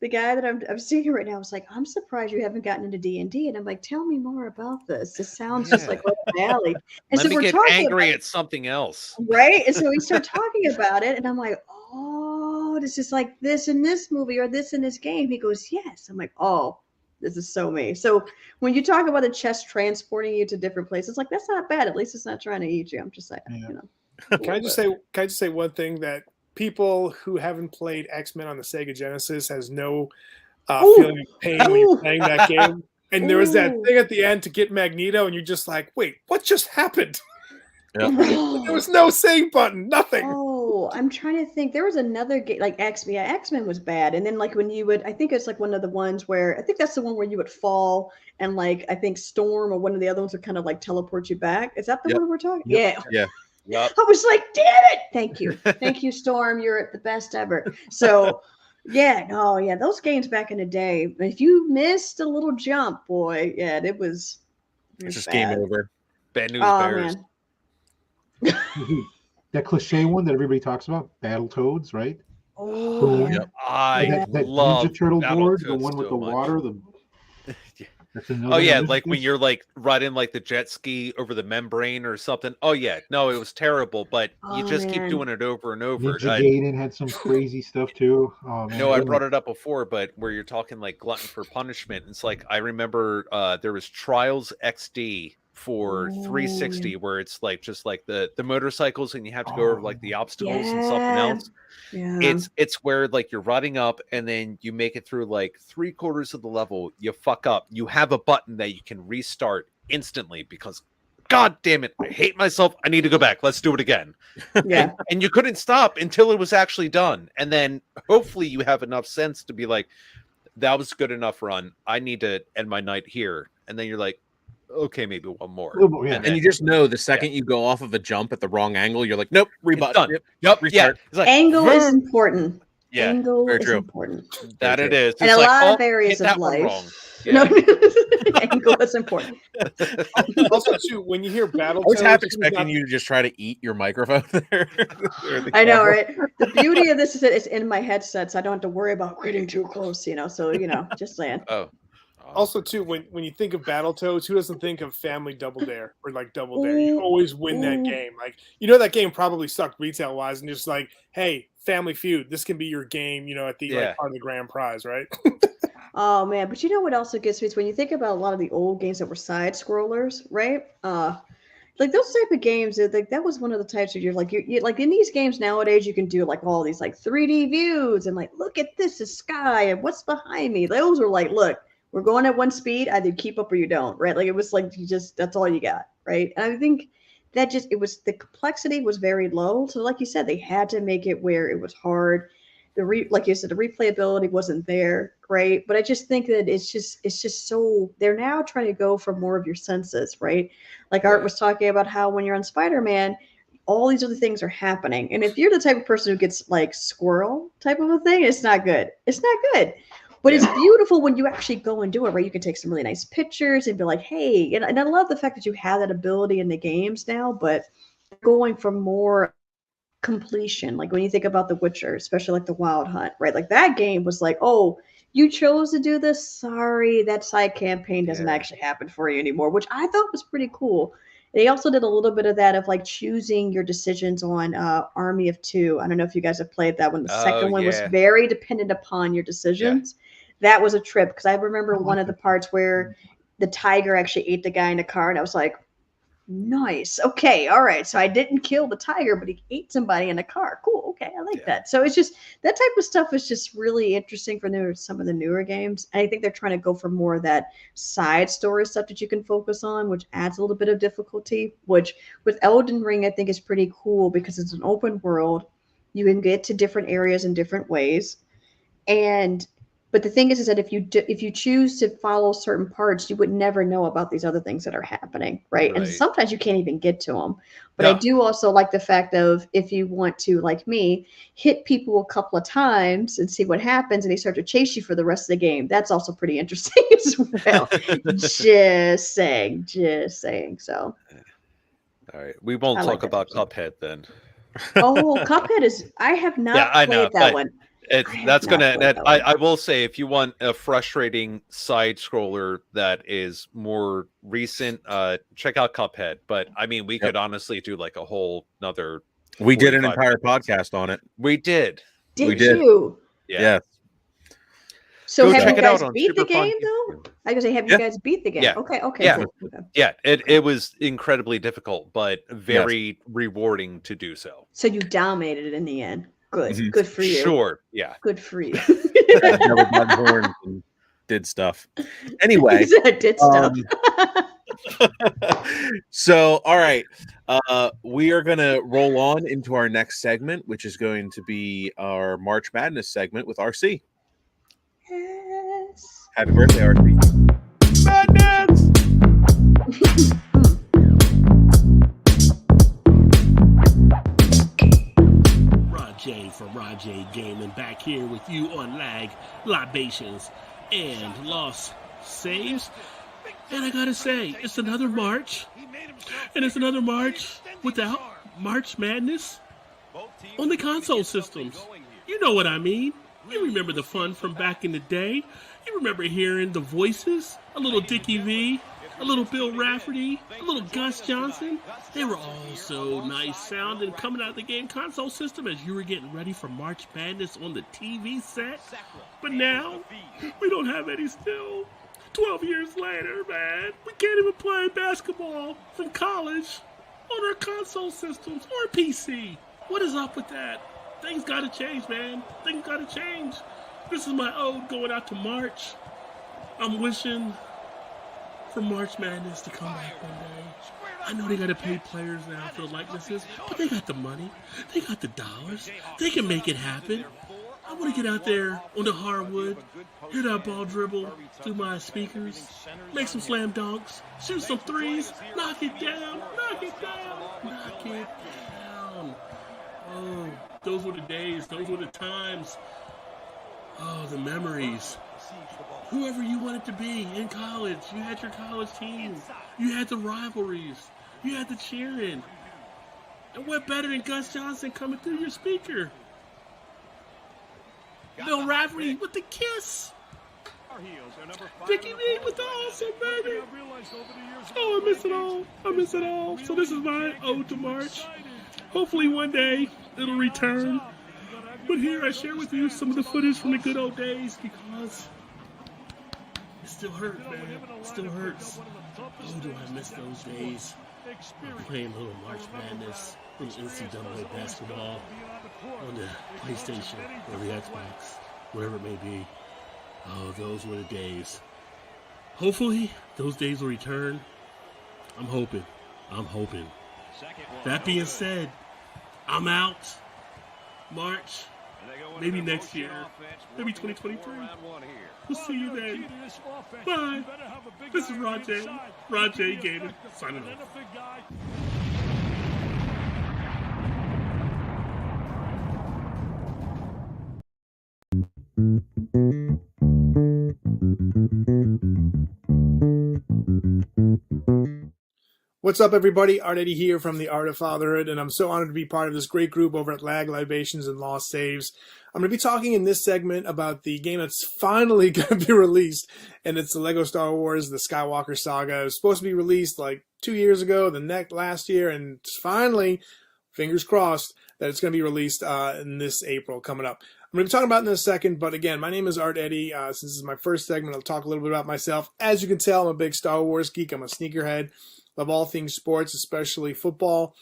Speaker 3: the guy that I'm seeing right now was like, I'm surprised you haven't gotten into D&D, and I'm like, tell me more about this. This sounds just like right up my alley. And
Speaker 2: Let
Speaker 3: so
Speaker 2: me
Speaker 3: we're
Speaker 2: get
Speaker 3: talking
Speaker 2: angry
Speaker 3: about,
Speaker 2: at something else.
Speaker 3: right? And so we start talking about it, and I'm like, oh, this is like this in this movie or this in this game. He goes, yes. I'm like, oh. This is so me. So when you talk about the chest transporting you to different places, like that's not bad. At least it's not trying to eat you. I'm just saying,
Speaker 6: Can I just say one thing that people who haven't played X-Men on the Sega Genesis has no feeling of pain when you're playing that game. And there was that thing at the end to get Magneto, and you're just like, wait, what just happened?
Speaker 4: Yep.
Speaker 6: There was no save button, nothing.
Speaker 3: Oh, I'm trying to think. There was another game like X-Men. Yeah, X-Men was bad. And then like when you would, I think it's like one of the ones where I think that's the one where you would fall and like I think Storm or one of the other ones would kind of like teleport you back. Is that the one we're talking?
Speaker 4: Yeah.
Speaker 2: Yep.
Speaker 3: I was like, damn it. Thank you, Storm. You're the best ever. So yeah, no, yeah, those games back in the day, if you missed a little jump, boy, yeah, it was
Speaker 4: It's just
Speaker 3: bad.
Speaker 4: game over.
Speaker 2: Bad news
Speaker 3: Oh
Speaker 2: bears.
Speaker 3: man.
Speaker 5: That cliche one that everybody talks about, Battletoads, right?
Speaker 3: Oh
Speaker 5: Boom.
Speaker 3: yeah.
Speaker 4: Yep.
Speaker 2: I
Speaker 5: that
Speaker 2: love
Speaker 5: Ninja Turtle board, the
Speaker 2: Battletoads
Speaker 5: one with
Speaker 2: so
Speaker 5: the
Speaker 2: much.
Speaker 5: water,
Speaker 2: Yeah.
Speaker 5: that's another.
Speaker 2: Oh yeah,
Speaker 5: there's-
Speaker 2: like when
Speaker 5: there's-
Speaker 2: you're like riding like the jet ski over the membrane or something. Oh yeah, no, it was terrible, but you
Speaker 3: Oh,
Speaker 2: just keep
Speaker 3: man.
Speaker 2: doing it over and over.
Speaker 5: Ninja Gaiden had some crazy stuff too. Oh man,
Speaker 2: No, I brought it up before, but where you're talking like glutton for punishment, it's like I remember there was Trials XD for
Speaker 3: Oh,
Speaker 2: 360
Speaker 3: yeah.
Speaker 2: where it's like just like the motorcycles and you have to go over like the obstacles and something
Speaker 3: Yeah.
Speaker 2: else.
Speaker 3: Yeah.
Speaker 2: It's where like you're riding up and then you make it through like 3/4 of the level, you fuck up, you have a button that you can restart instantly because god damn it, I hate myself, I need to go back, let's do it again.
Speaker 3: Yeah.
Speaker 2: And you couldn't stop until it was actually done, and then hopefully you have enough sense to be like, that was good enough run, I need to end my night here, and then you're like, okay, maybe one more.
Speaker 5: Yeah.
Speaker 2: And
Speaker 4: And you just know the second you go off of a jump at the wrong angle, you're like, nope, rebut.
Speaker 2: done.
Speaker 4: Yep.
Speaker 2: Yep,
Speaker 4: Restart.
Speaker 2: yeah, it's like,
Speaker 3: Angle is
Speaker 2: vroom.
Speaker 3: important.
Speaker 2: Yeah,
Speaker 3: Angle
Speaker 4: very
Speaker 3: is
Speaker 4: true.
Speaker 3: important.
Speaker 2: that
Speaker 4: Very
Speaker 2: it
Speaker 4: true.
Speaker 2: is.
Speaker 3: In
Speaker 2: It's
Speaker 3: a
Speaker 2: like,
Speaker 3: lot
Speaker 2: oh,
Speaker 3: of areas
Speaker 2: hit that
Speaker 3: of
Speaker 2: one
Speaker 3: life.
Speaker 2: wrong.
Speaker 3: No,
Speaker 2: Yeah.
Speaker 3: angle is important.
Speaker 6: Also, too, when you hear
Speaker 4: I was half
Speaker 6: Battletoads,
Speaker 4: expecting you to just try to eat your microphone there. Or the
Speaker 3: I know,
Speaker 4: camera.
Speaker 3: right? The beauty of this is that it's in my headset, so I don't have to worry about getting too close, So, just saying.
Speaker 2: Oh.
Speaker 6: Also, too, when you think of Battletoads, who doesn't think of Family Double Dare or like Double Dare? You
Speaker 3: Ooh,
Speaker 6: always win that
Speaker 3: ooh.
Speaker 6: game. Like that game probably sucked retail wise, and just like, hey, Family Feud, this can be your game. At the
Speaker 2: Yeah.
Speaker 6: like part of the grand prize, right?
Speaker 3: Oh man, but you know what also gets me is when you think about a lot of the old games that were side scrollers, right? Like those type of games, that was one of the types where you're like, you like in these games nowadays, you can do like all these like 3D views and like, look at this is sky and what's behind me. Those are like, look, we're going at one speed, either keep up or you don't, right? Like it was like that's all you got, right? And I think that the complexity was very low. So like you said, they had to make it where it was hard. Like you said, the replayability wasn't there, great. But I just think that it's just so they're now trying to go for more of your senses, right? Like Art was talking about how when you're on Spider-Man, all these other things are happening. And if you're the type of person who gets like squirrel type of a thing, it's not good. It's not good. But it's beautiful when you actually go and do it, right? You can take some really nice pictures and be like, hey, and I love the fact that you have that ability in the games now, but going for more completion. Like when you think about The Witcher, especially like the Wild Hunt, right? Like that game was like, oh, you chose to do this. Sorry, that side campaign doesn't actually happen for you anymore, which I thought was pretty cool. They also did a little bit of that of like choosing your decisions on Army of Two. I don't know if you guys have played that one. The second one was very dependent upon your decisions. That was a trip because I remember one of the parts where the tiger actually ate the guy in the car, and I was like, nice. Okay. All right. So I didn't kill the tiger, but he ate somebody in a car. Cool. Okay. I like that. So it's just that type of stuff is just really interesting for some of the newer games. And I think they're trying to go for more of that side story stuff that you can focus on, which adds a little bit of difficulty, which with Elden Ring, I think is pretty cool because it's an open world. You can get to different areas in different ways. But the thing is that if you choose to follow certain parts, you would never know about these other things that are happening, right? And sometimes you can't even get to them. But I do also like the fact of if you want to, like me, hit people a couple of times and see what happens, and they start to chase you for the rest of the game. That's also pretty interesting as well. Just saying. So,
Speaker 2: All right, we won't talk about Cuphead then.
Speaker 3: Oh, Cuphead I have not played that one.
Speaker 2: I will say, if you want a frustrating side scroller that is more recent, check out Cuphead. But I mean, we could honestly do like a whole another.
Speaker 4: We did an entire podcast on it.
Speaker 2: We did.
Speaker 3: Did you?
Speaker 4: Yeah.
Speaker 3: So
Speaker 2: Go
Speaker 3: have
Speaker 2: check
Speaker 3: you
Speaker 2: it out
Speaker 3: guys
Speaker 2: on
Speaker 3: beat the
Speaker 2: Super Fun
Speaker 3: game though?
Speaker 2: YouTube.
Speaker 3: I was gonna say, have you guys beat the game?
Speaker 2: Yeah.
Speaker 3: Okay.
Speaker 2: Yeah.
Speaker 3: Cool. Okay.
Speaker 2: Yeah. It was incredibly difficult, but very rewarding to do so.
Speaker 3: So you dominated it in the end. Good. Good for you.
Speaker 2: Sure. Yeah.
Speaker 3: Good for you.
Speaker 4: Never got horns and did stuff. Anyway.
Speaker 3: Did stuff.
Speaker 4: So, all right. We are going to roll on into our next segment, which is going to be our March Madness segment with RC.
Speaker 3: Yes.
Speaker 4: Happy birthday, RC.
Speaker 2: Madness!
Speaker 7: from Rajay Gaming back here with you on Libations, and Lost Saves. And I gotta say, it's another March, and it's another March without March Madness on the console systems. You know what I mean. You remember the fun from back in the day. You remember hearing the voices, a little Dickie V, a little Bill Rafferty, a little Gus Johnson. They were all so nice sounding coming out of the game console system as you were getting ready for March Madness on the TV set. But now, we don't have any still. 12 years later, man, we can't even play basketball from college on our console systems or PC. What is up with that? Things gotta change, man. Things gotta change. This is my ode going out to March. I'm wishing for March Madness to come back one day. I know they gotta pay players now for the likenesses, but they got the money. They got the dollars. They can make it happen. I want to get out there on the hardwood, hear that ball dribble through my speakers, make some slam dunks, shoot some threes, knock it down, knock it down, knock it down. Oh, those were the days, those were the times. Oh, the memories. Whoever you wanted to be in college, you had your college team, you had the rivalries, you had the cheering. And what better than Gus Johnson coming through your speaker? Bill Rafferty with the kiss. Dickie V with the awesome, baby. Oh, I miss it all. I miss it all. So this is my ode to March. Hopefully one day it'll return. But here I share with you some of the footage from the good old days because it still hurts, man. It still hurts. Oh, do I miss those days. Playing a little March Madness, little NCAA basketball on the PlayStation or the Xbox, wherever it may be. Oh, those were the days. Hopefully, those days will return. I'm hoping. I'm hoping. That being said, I'm out. March. Maybe next year. Maybe 2023. We'll see you then. Bye. This is Rajay Gaming, signing off.
Speaker 6: What's up, everybody? Art Eddie here from the Art of Fatherhood, and I'm so honored to be part of this great group over at Libations, and Lost Saves. I'm going to be talking in this segment about the game that's finally going to be released, and it's the Lego Star Wars, the Skywalker Saga. It was supposed to be released like 2 years ago, last year, and finally, fingers crossed, that it's going to be released in this April coming up. I'm going to be talking about it in a second, but again, my name is Art Eddie. Since this is my first segment, I'll talk a little bit about myself. As you can tell, I'm a big Star Wars geek. I'm a sneakerhead. Love all things sports, especially football.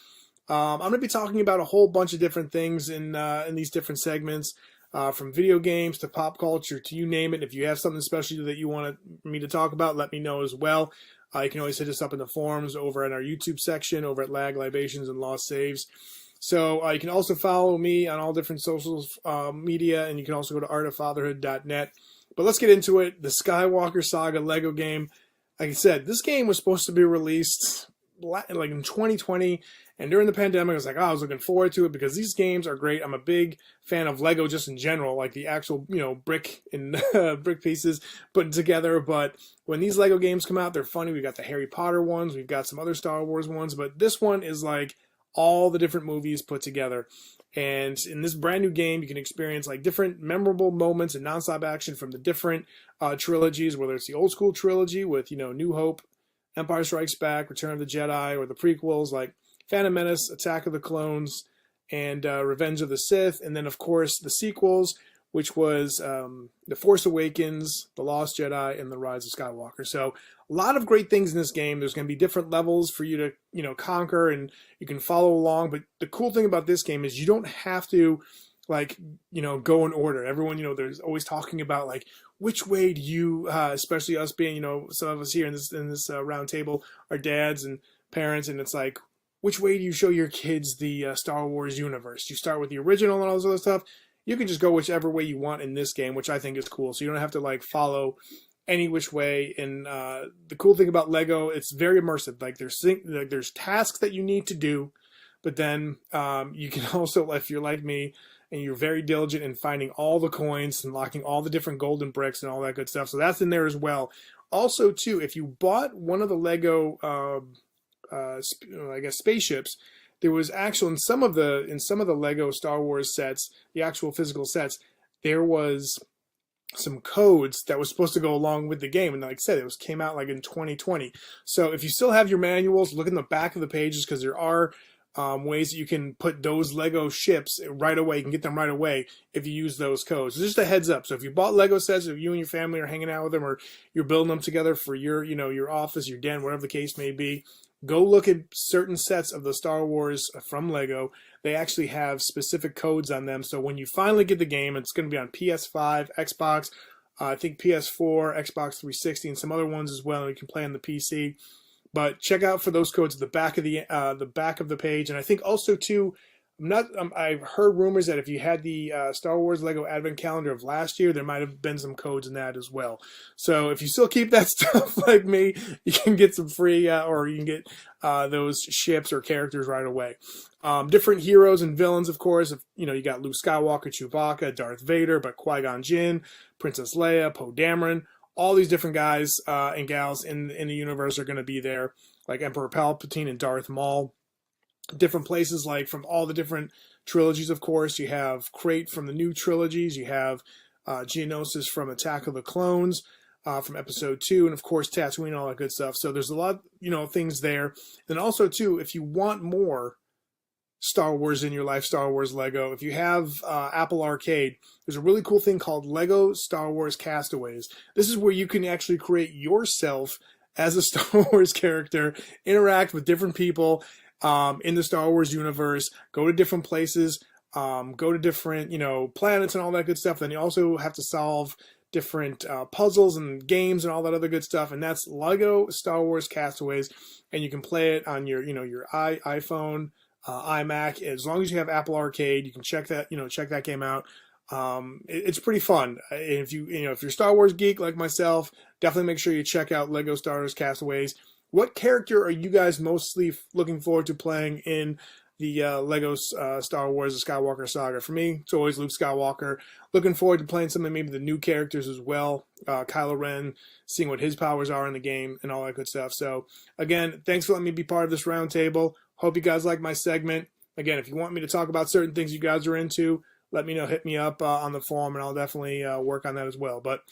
Speaker 6: I'm going to be talking about a whole bunch of different things in these different segments, from video games to pop culture to you name it. If you have something special that you want me to talk about, let me know as well. You can always hit us up in the forums over at our YouTube section, over at Libations and Lost Saves. So you can also follow me on all different social media, and you can also go to artoffatherhood.net. But let's get into it. The Skywalker Saga Lego game. Like I said, this game was supposed to be released like in 2020, and during the pandemic, I was like, I was looking forward to it because these games are great. I'm a big fan of Lego just in general, like the actual, brick and brick pieces put together. But when these Lego games come out, they're funny. We've got the Harry Potter ones, we've got some other Star Wars ones, but this one is like all the different movies put together. And in this brand new game, you can experience like different memorable moments and nonstop action from the different trilogies, whether it's the old school trilogy with, New Hope, Empire Strikes Back, Return of the Jedi, or the prequels like Phantom Menace, Attack of the Clones, and Revenge of the Sith. And then, of course, the sequels, which was The Force Awakens, The Lost Jedi, and The Rise of Skywalker. So a lot of great things in this game. There's going to be different levels for you to, conquer, and you can follow along. But the cool thing about this game is you don't have to, go in order. Everyone, there's always talking about, like, which way do you, especially us being, some of us here in this round table are dads and parents, and it's like, which way do you show your kids the Star Wars universe? Do you start with the original and all this other stuff? You can just go whichever way you want in this game, which I think is cool. So you don't have to follow any which way. And the cool thing about Lego, it's very immersive. Like there's tasks that you need to do, but then you can also, if you're like me, and you're very diligent in finding all the coins and locking all the different golden bricks and all that good stuff. So that's in there as well. Also, too, if you bought one of the Lego, I guess, spaceships, there was actual in some of the Lego Star Wars sets, the actual physical sets, there was some codes that was supposed to go along with the game, and like I said, it came out like in 2020. So if you still have your manuals, look in the back of the pages, because there are ways that you can put those Lego ships right away. You can get them right away if you use those codes. Just a heads up. So if you bought Lego sets, if you and your family are hanging out with them, or you're building them together for your, your office, your den, whatever the case may be, go look at certain sets of the Star Wars from Lego. They actually have specific codes on them. So when you finally get the game, it's going to be on PS5, Xbox, I think PS4, Xbox 360, and some other ones as well. You can play on the PC. But check out for those codes at the back of the page. And I think also too, I've heard rumors that if you had the Star Wars Lego Advent Calendar of last year, there might have been some codes in that as well. So if you still keep that stuff like me, you can get some free, or you can get those ships or characters right away. Different heroes and villains, of course. You got Luke Skywalker, Chewbacca, Darth Vader, but Qui-Gon Jinn, Princess Leia, Poe Dameron. All these different guys and gals in the universe are going to be there, like Emperor Palpatine and Darth Maul. Different places, like from all the different trilogies, of course. You have Crate from the new trilogies. You have Geonosis from Attack of the Clones from Episode 2. And, of course, Tatooine and all that good stuff. So there's a lot, things there. And also, too, if you want more Star Wars in your life, Star Wars Lego, if you have Apple Arcade, there's a really cool thing called Lego Star Wars Castaways. This is where you can actually create yourself as a Star Wars character, interact with different people in the Star Wars universe, go to different places, go to different, planets and all that good stuff. Then you also have to solve different puzzles and games and all that other good stuff. And that's Lego Star Wars Castaways. And you can play it on your, your iPhone, iMac. As long as you have Apple Arcade, you can check that game out. It's pretty fun. If you're a Star Wars geek like myself, definitely make sure you check out Lego Star Wars Castaways. What character are you guys mostly looking forward to playing in the Lego Star Wars The Skywalker Saga? For me, it's always Luke Skywalker. Looking forward to playing some of maybe the new characters as well. Kylo Ren, seeing what his powers are in the game and all that good stuff. So, again, thanks for letting me be part of this roundtable. Hope you guys like my segment. Again, if you want me to talk about certain things you guys are into, let me know. Hit me up on the forum, and I'll definitely work on that as well. But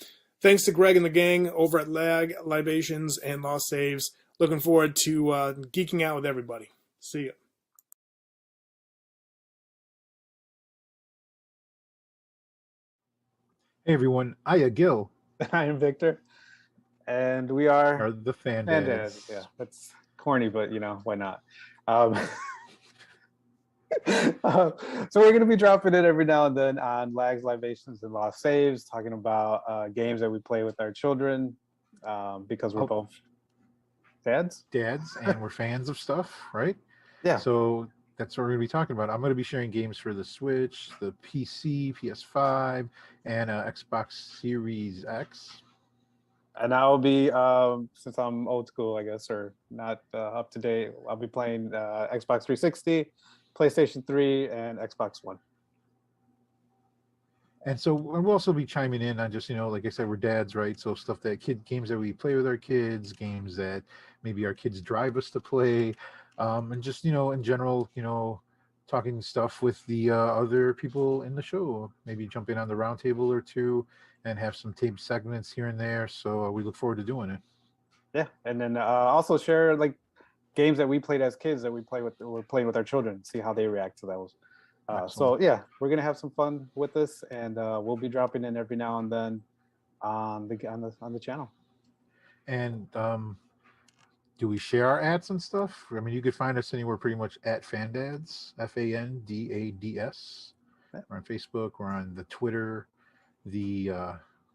Speaker 6: thanks to Greg and the gang over at Libations and Lost Saves. Looking forward to geeking out with everybody. See ya.
Speaker 5: Hey everyone, Aya Gil
Speaker 8: I am Victor, and we are
Speaker 5: are the fan
Speaker 8: Fan
Speaker 5: dads.
Speaker 8: Dads. Yeah, that's corny, but why not? So we're going to be dropping it every now and then on Lags, Libations, and Lost Saves, talking about games that we play with our children, because we're both dads,
Speaker 5: and we're fans of stuff, right?
Speaker 8: Yeah.
Speaker 5: So that's what we're going to be talking about. I'm going to be sharing games for the Switch, the PC, PS5, and Xbox Series X.
Speaker 8: And I'll be, since I'm old school, I guess, or not up to date, I'll be playing Xbox 360, PlayStation 3, and Xbox One.
Speaker 5: And so we'll also be chiming in on just, like I said, we're dads, right? So stuff that games that we play with our kids, games that maybe our kids drive us to play, and just, in general, talking stuff with the other people in the show, maybe jump in on the round table or two and have some taped segments here and there. So we look forward to doing it.
Speaker 8: Yeah. And then also share like games that we played as kids that we're playing with our children, see how they react to those. So yeah, we're gonna have some fun with this, and we'll be dropping in every now and then on the channel. And
Speaker 5: do we share our ads and stuff? I mean, you could find us anywhere pretty much at Fandads, FANDADS.
Speaker 8: Yeah.
Speaker 5: We're on Facebook. We're on the Twitter. The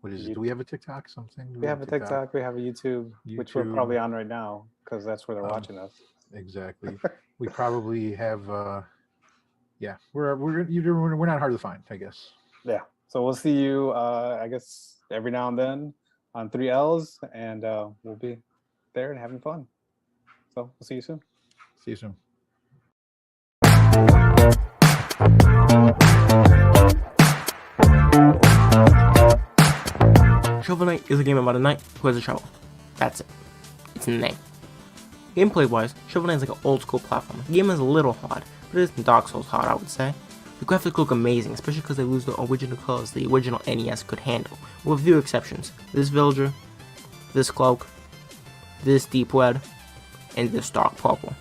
Speaker 5: what is it? Do we have a TikTok? Something?
Speaker 8: We have a TikTok. We have a YouTube, which we're probably on right now because that's where they're watching us.
Speaker 5: Exactly. We probably have. Yeah, we're not hard to find, I guess.
Speaker 8: Yeah. So we'll see you, I guess, every now and then on 3Ls, and we'll be there and having fun. So we'll see you soon.
Speaker 5: See you soon.
Speaker 9: Shovel Knight is a game about a knight who has a shovel. That's it. It's in the name. Gameplay wise, Shovel Knight is like an old school platformer. The game is a little hard, but it isn't Dark Souls hard, I would say. The graphics look amazing, especially because they lose the original colors the original NES could handle, with a few exceptions. This villager, this cloak, this deep red, and this dark purple.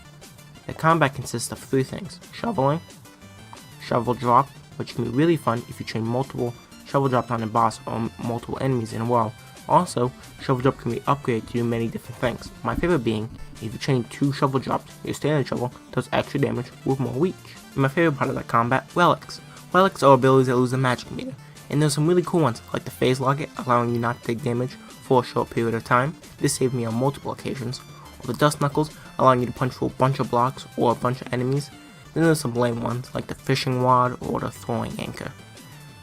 Speaker 9: The combat consists of 3 things: shoveling, shovel drop, which can be really fun if you train multiple shovel drop on a boss or multiple enemies in a row. Also, shovel drop can be upgraded to do many different things. My favorite being, if you train 2 shovel drops, your standard shovel does extra damage with more reach. And my favorite part of that combat, relics. Relics are abilities that lose the magic meter, and there's some really cool ones, like the phase locket, allowing you not to take damage for a short period of time. This saved me on multiple occasions. Or the dust knuckles, allowing you to punch through a bunch of blocks or a bunch of enemies. Then there's some lame ones, like the fishing rod or the throwing anchor.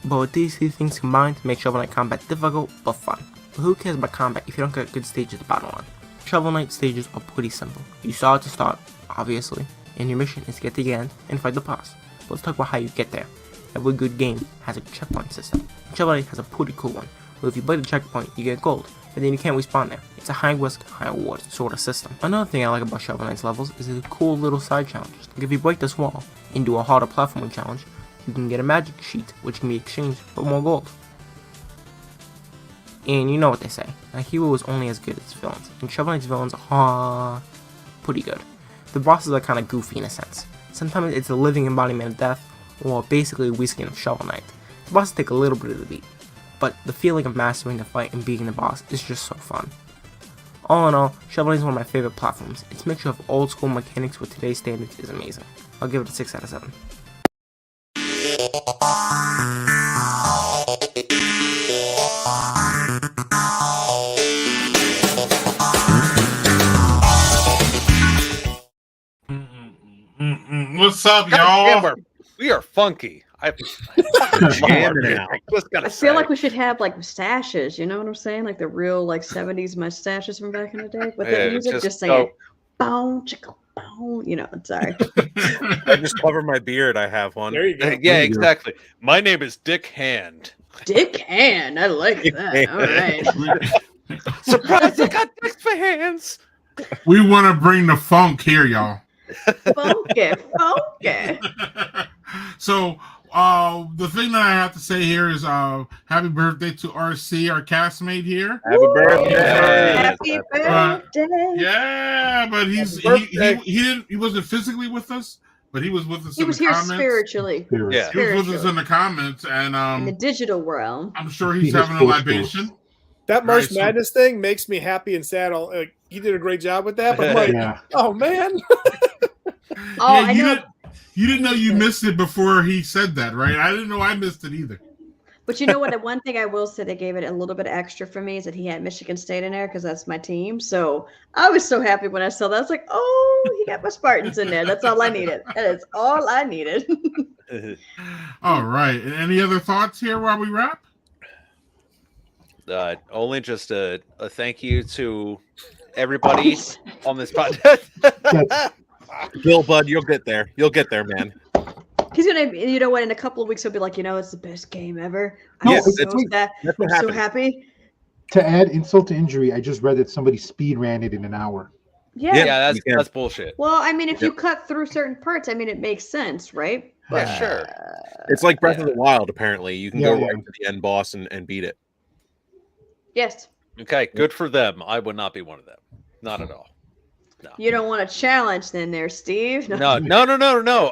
Speaker 9: But with these 3 things combined, make Shovel Knight combat difficult but fun. But who cares about combat if you don't get good stages to battle on? Shovel Knight stages are pretty simple. You start at the start, obviously, and your mission is to get to the end and fight the boss. But let's talk about how you get there. Every good game has a checkpoint system. Shovel Knight has a pretty cool one, where if you break the checkpoint, you get gold, but then you can't respawn there. It's a high risk, high reward sort of system. Another thing I like about Shovel Knight's levels is the cool little side challenges. Like if you break this wall and do a harder platforming challenge, you can get a magic sheet, which can be exchanged for more gold. And you know what they say, a hero is only as good as villains, and Shovel Knight's villains are pretty good. The bosses are kind of goofy in a sense. Sometimes it's a living embodiment of death, or basically a reskin of Shovel Knight. The bosses take a little bit of the beat, but the feeling of mastering the fight and beating the boss is just so fun. All in all, Shovel Knight is one of my favorite platforms. Its mixture of old school mechanics with today's standards is amazing. I'll give it a 6 out of 7.
Speaker 1: What's up,
Speaker 2: God damn,
Speaker 1: y'all?
Speaker 2: we are funky. I fucking
Speaker 4: Jamming
Speaker 2: love it.
Speaker 4: out.
Speaker 2: I just gotta
Speaker 3: I feel
Speaker 2: say.
Speaker 3: like we should have like mustaches, you know what I'm saying? Like the real like 70s mustaches from back in the day. But
Speaker 2: Yeah,
Speaker 3: the music
Speaker 2: just
Speaker 3: just saying boom, chicka, boom, you know, sorry.
Speaker 4: I just cover my beard. I have one.
Speaker 6: There you go.
Speaker 2: Yeah,
Speaker 5: you go.
Speaker 2: exactly. My name is Dick Hand.
Speaker 3: Dick hand. I like that. All right.
Speaker 2: Surprise! I got dicks for hands.
Speaker 1: We want to bring the funk here, y'all.
Speaker 3: Funky, funky.
Speaker 1: So, the thing that I have to say here is happy birthday to RC, our castmate here.
Speaker 4: Happy birthday.
Speaker 3: Happy birthday.
Speaker 1: Yeah, but he didn't, he wasn't physically with us, but he was with us
Speaker 3: He
Speaker 1: in
Speaker 3: was
Speaker 1: the
Speaker 3: here
Speaker 1: comments.
Speaker 3: spiritually.
Speaker 2: Yeah.
Speaker 1: He was with us in the comments, and
Speaker 3: In the digital realm.
Speaker 1: I'm sure he's
Speaker 5: He has
Speaker 1: having a
Speaker 5: full
Speaker 1: libation.
Speaker 6: That March
Speaker 1: Right, so-
Speaker 6: Madness thing makes me happy and sad. He did a great job with that. But I'm like,
Speaker 5: Yeah.
Speaker 6: oh man,
Speaker 3: Oh, I
Speaker 1: you
Speaker 3: know.
Speaker 1: You didn't know you missed it before he said that, right? I didn't know I missed it either.
Speaker 3: But you know what? The one thing I will say they gave it a little bit extra for me is that he had Michigan State in there because that's my team. So I was so happy when I saw that. I was like, oh, he got my Spartans in there. That's all I needed. That is all I needed.
Speaker 1: All right. Any other thoughts here while we wrap?
Speaker 2: Only just a thank you to everybody on this podcast.
Speaker 4: Bill, bud, you'll get there. You'll get there, man.
Speaker 3: He's gonna, you know what? In a couple of weeks, he'll be like, you know, it's the best game ever.
Speaker 4: Yeah,
Speaker 3: I'm so,
Speaker 4: that's
Speaker 3: I'm
Speaker 4: what
Speaker 3: so
Speaker 4: happened.
Speaker 3: happy.
Speaker 5: To add insult to injury, I just read that somebody speed ran it in an hour.
Speaker 3: Yeah.
Speaker 2: Yeah,
Speaker 4: you can.
Speaker 2: that's bullshit.
Speaker 3: Well, I mean, if you cut through certain parts, I mean, it makes sense, right?
Speaker 2: Yeah, sure.
Speaker 4: It's like Breath of the Wild, apparently. You can
Speaker 5: Yeah,
Speaker 4: go
Speaker 5: yeah.
Speaker 4: right to the end boss and beat it.
Speaker 3: Yes.
Speaker 2: Okay, good for them. I would not be one of them. Not at all.
Speaker 3: You don't want a challenge then there, Steve.
Speaker 2: No.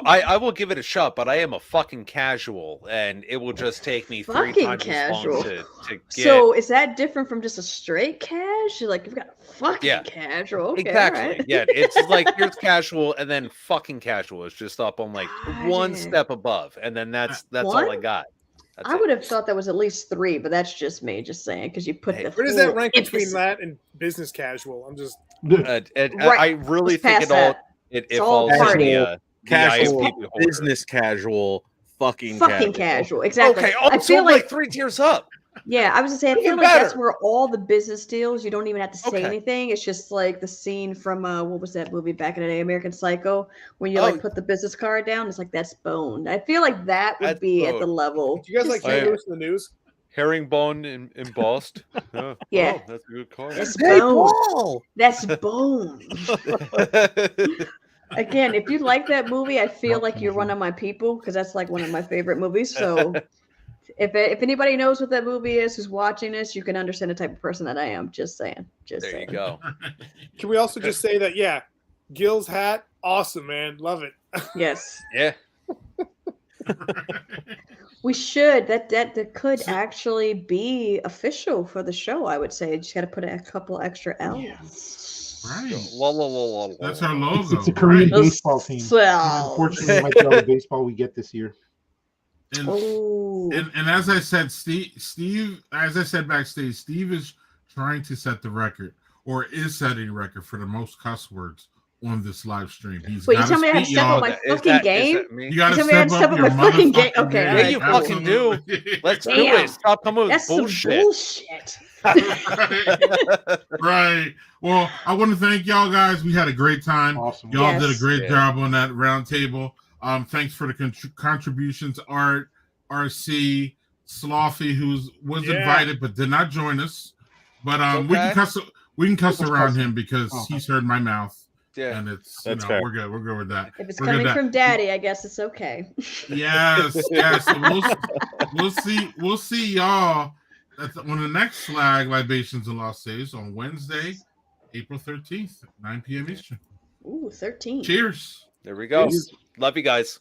Speaker 2: I will give it a shot, but I am a fucking casual, and it will just take me 3
Speaker 3: Fucking
Speaker 2: times
Speaker 3: casual.
Speaker 2: as long to get.
Speaker 3: So is that different from just a straight cash? You're like, you've got a fucking
Speaker 2: Yeah.
Speaker 3: casual. Okay,
Speaker 2: Exactly.
Speaker 3: all right.
Speaker 2: Yeah, it's like here's casual, and then fucking casual is just up on like one
Speaker 3: Got it.
Speaker 2: step above, and then that's all I
Speaker 3: One?
Speaker 2: got. That's
Speaker 3: I
Speaker 2: it.
Speaker 3: would have thought that was at least 3, but that's just me just saying because you put
Speaker 2: Hey,
Speaker 3: the
Speaker 6: where does that
Speaker 3: full
Speaker 6: rank between
Speaker 3: emphasis-
Speaker 6: that and business casual? I'm just
Speaker 2: And
Speaker 3: Right.
Speaker 2: I really
Speaker 3: Just
Speaker 2: think
Speaker 3: past
Speaker 2: it all
Speaker 3: that.
Speaker 2: it
Speaker 3: It's all
Speaker 2: falls in
Speaker 3: party.
Speaker 2: the
Speaker 4: Casual,
Speaker 2: ISP holder.
Speaker 4: business casual, fucking
Speaker 3: casual. Exactly.
Speaker 2: Okay,
Speaker 3: I
Speaker 2: so
Speaker 3: feel
Speaker 2: I'm
Speaker 3: like
Speaker 2: like 3 tiers up.
Speaker 3: yeah, I was gonna say I
Speaker 2: Even
Speaker 3: feel like that's
Speaker 2: better.
Speaker 3: where all the business deals. You don't even have to say
Speaker 2: Okay.
Speaker 3: anything. It's just like the scene from what was that movie back in the day, American Psycho, when you
Speaker 2: Oh.
Speaker 3: like put the business card down. It's like that's boned. I feel like that would
Speaker 2: That's
Speaker 3: be at the
Speaker 2: boned.
Speaker 3: level.
Speaker 6: do you guys
Speaker 3: Just
Speaker 6: like
Speaker 2: I-
Speaker 6: St. Louis in the news?
Speaker 2: Herringbone embossed.
Speaker 3: Yeah.
Speaker 2: Oh, that's a good card.
Speaker 3: That's
Speaker 6: Hey,
Speaker 3: bone.
Speaker 6: Paul!
Speaker 3: That's bone. Again, if you like that movie, I feel like you're one of my people because that's like one of my favorite movies. So if anybody knows what that movie is, who's watching this, you can understand the type of person that I am. Just saying. Just
Speaker 2: There
Speaker 3: saying.
Speaker 2: you go.
Speaker 6: Can we also just say that, yeah, Gil's hat, awesome, man. Love it.
Speaker 3: Yes.
Speaker 2: Yeah.
Speaker 3: We should. That could actually be official for the show, I would say. Just got to put a couple extra L's.
Speaker 1: Right. That's our
Speaker 5: It's,
Speaker 1: logo.
Speaker 5: it's a Korean
Speaker 1: right.
Speaker 5: baseball team.
Speaker 3: Swells.
Speaker 5: Unfortunately, it might be all the baseball we get this year.
Speaker 3: Ooh.
Speaker 1: And as I said, Steve, as I said backstage, Steve is trying to set the record, or is setting the record for the most cuss words on this live stream. He's
Speaker 3: Wait, you
Speaker 1: got
Speaker 3: tell me I have to step up my fucking game?
Speaker 1: You got to
Speaker 3: tell me I have
Speaker 1: step
Speaker 3: to
Speaker 1: up your
Speaker 3: my fucking game.
Speaker 1: motherfucking
Speaker 3: Okay,
Speaker 1: game.
Speaker 2: Yeah, you fucking do. Let's do
Speaker 3: Damn.
Speaker 2: it. Stop coming with
Speaker 3: That's
Speaker 2: bullshit.
Speaker 3: some bullshit.
Speaker 1: Right. Well, I want to thank y'all guys. We had a great time.
Speaker 5: Awesome.
Speaker 1: Y'all did a
Speaker 3: Yes.
Speaker 1: great job on that round table. Thanks for the contributions, Art, RC, Slothy, who was invited but did not join us. But we can cuss around him because he's heard my mouth.
Speaker 2: Yeah,
Speaker 1: and it's
Speaker 4: That's fair.
Speaker 1: we're good. We're good with that.
Speaker 3: If it's
Speaker 1: We're
Speaker 3: coming
Speaker 1: good with
Speaker 3: from Daddy, I guess it's okay.
Speaker 1: Yes. So we'll see y'all on the next Slag Libations and Lost Saves on Wednesday, April 13th, 9 p.m. Eastern.
Speaker 3: Ooh, 13.
Speaker 1: Cheers.
Speaker 2: There we go.
Speaker 5: Cheers.
Speaker 2: Love you guys.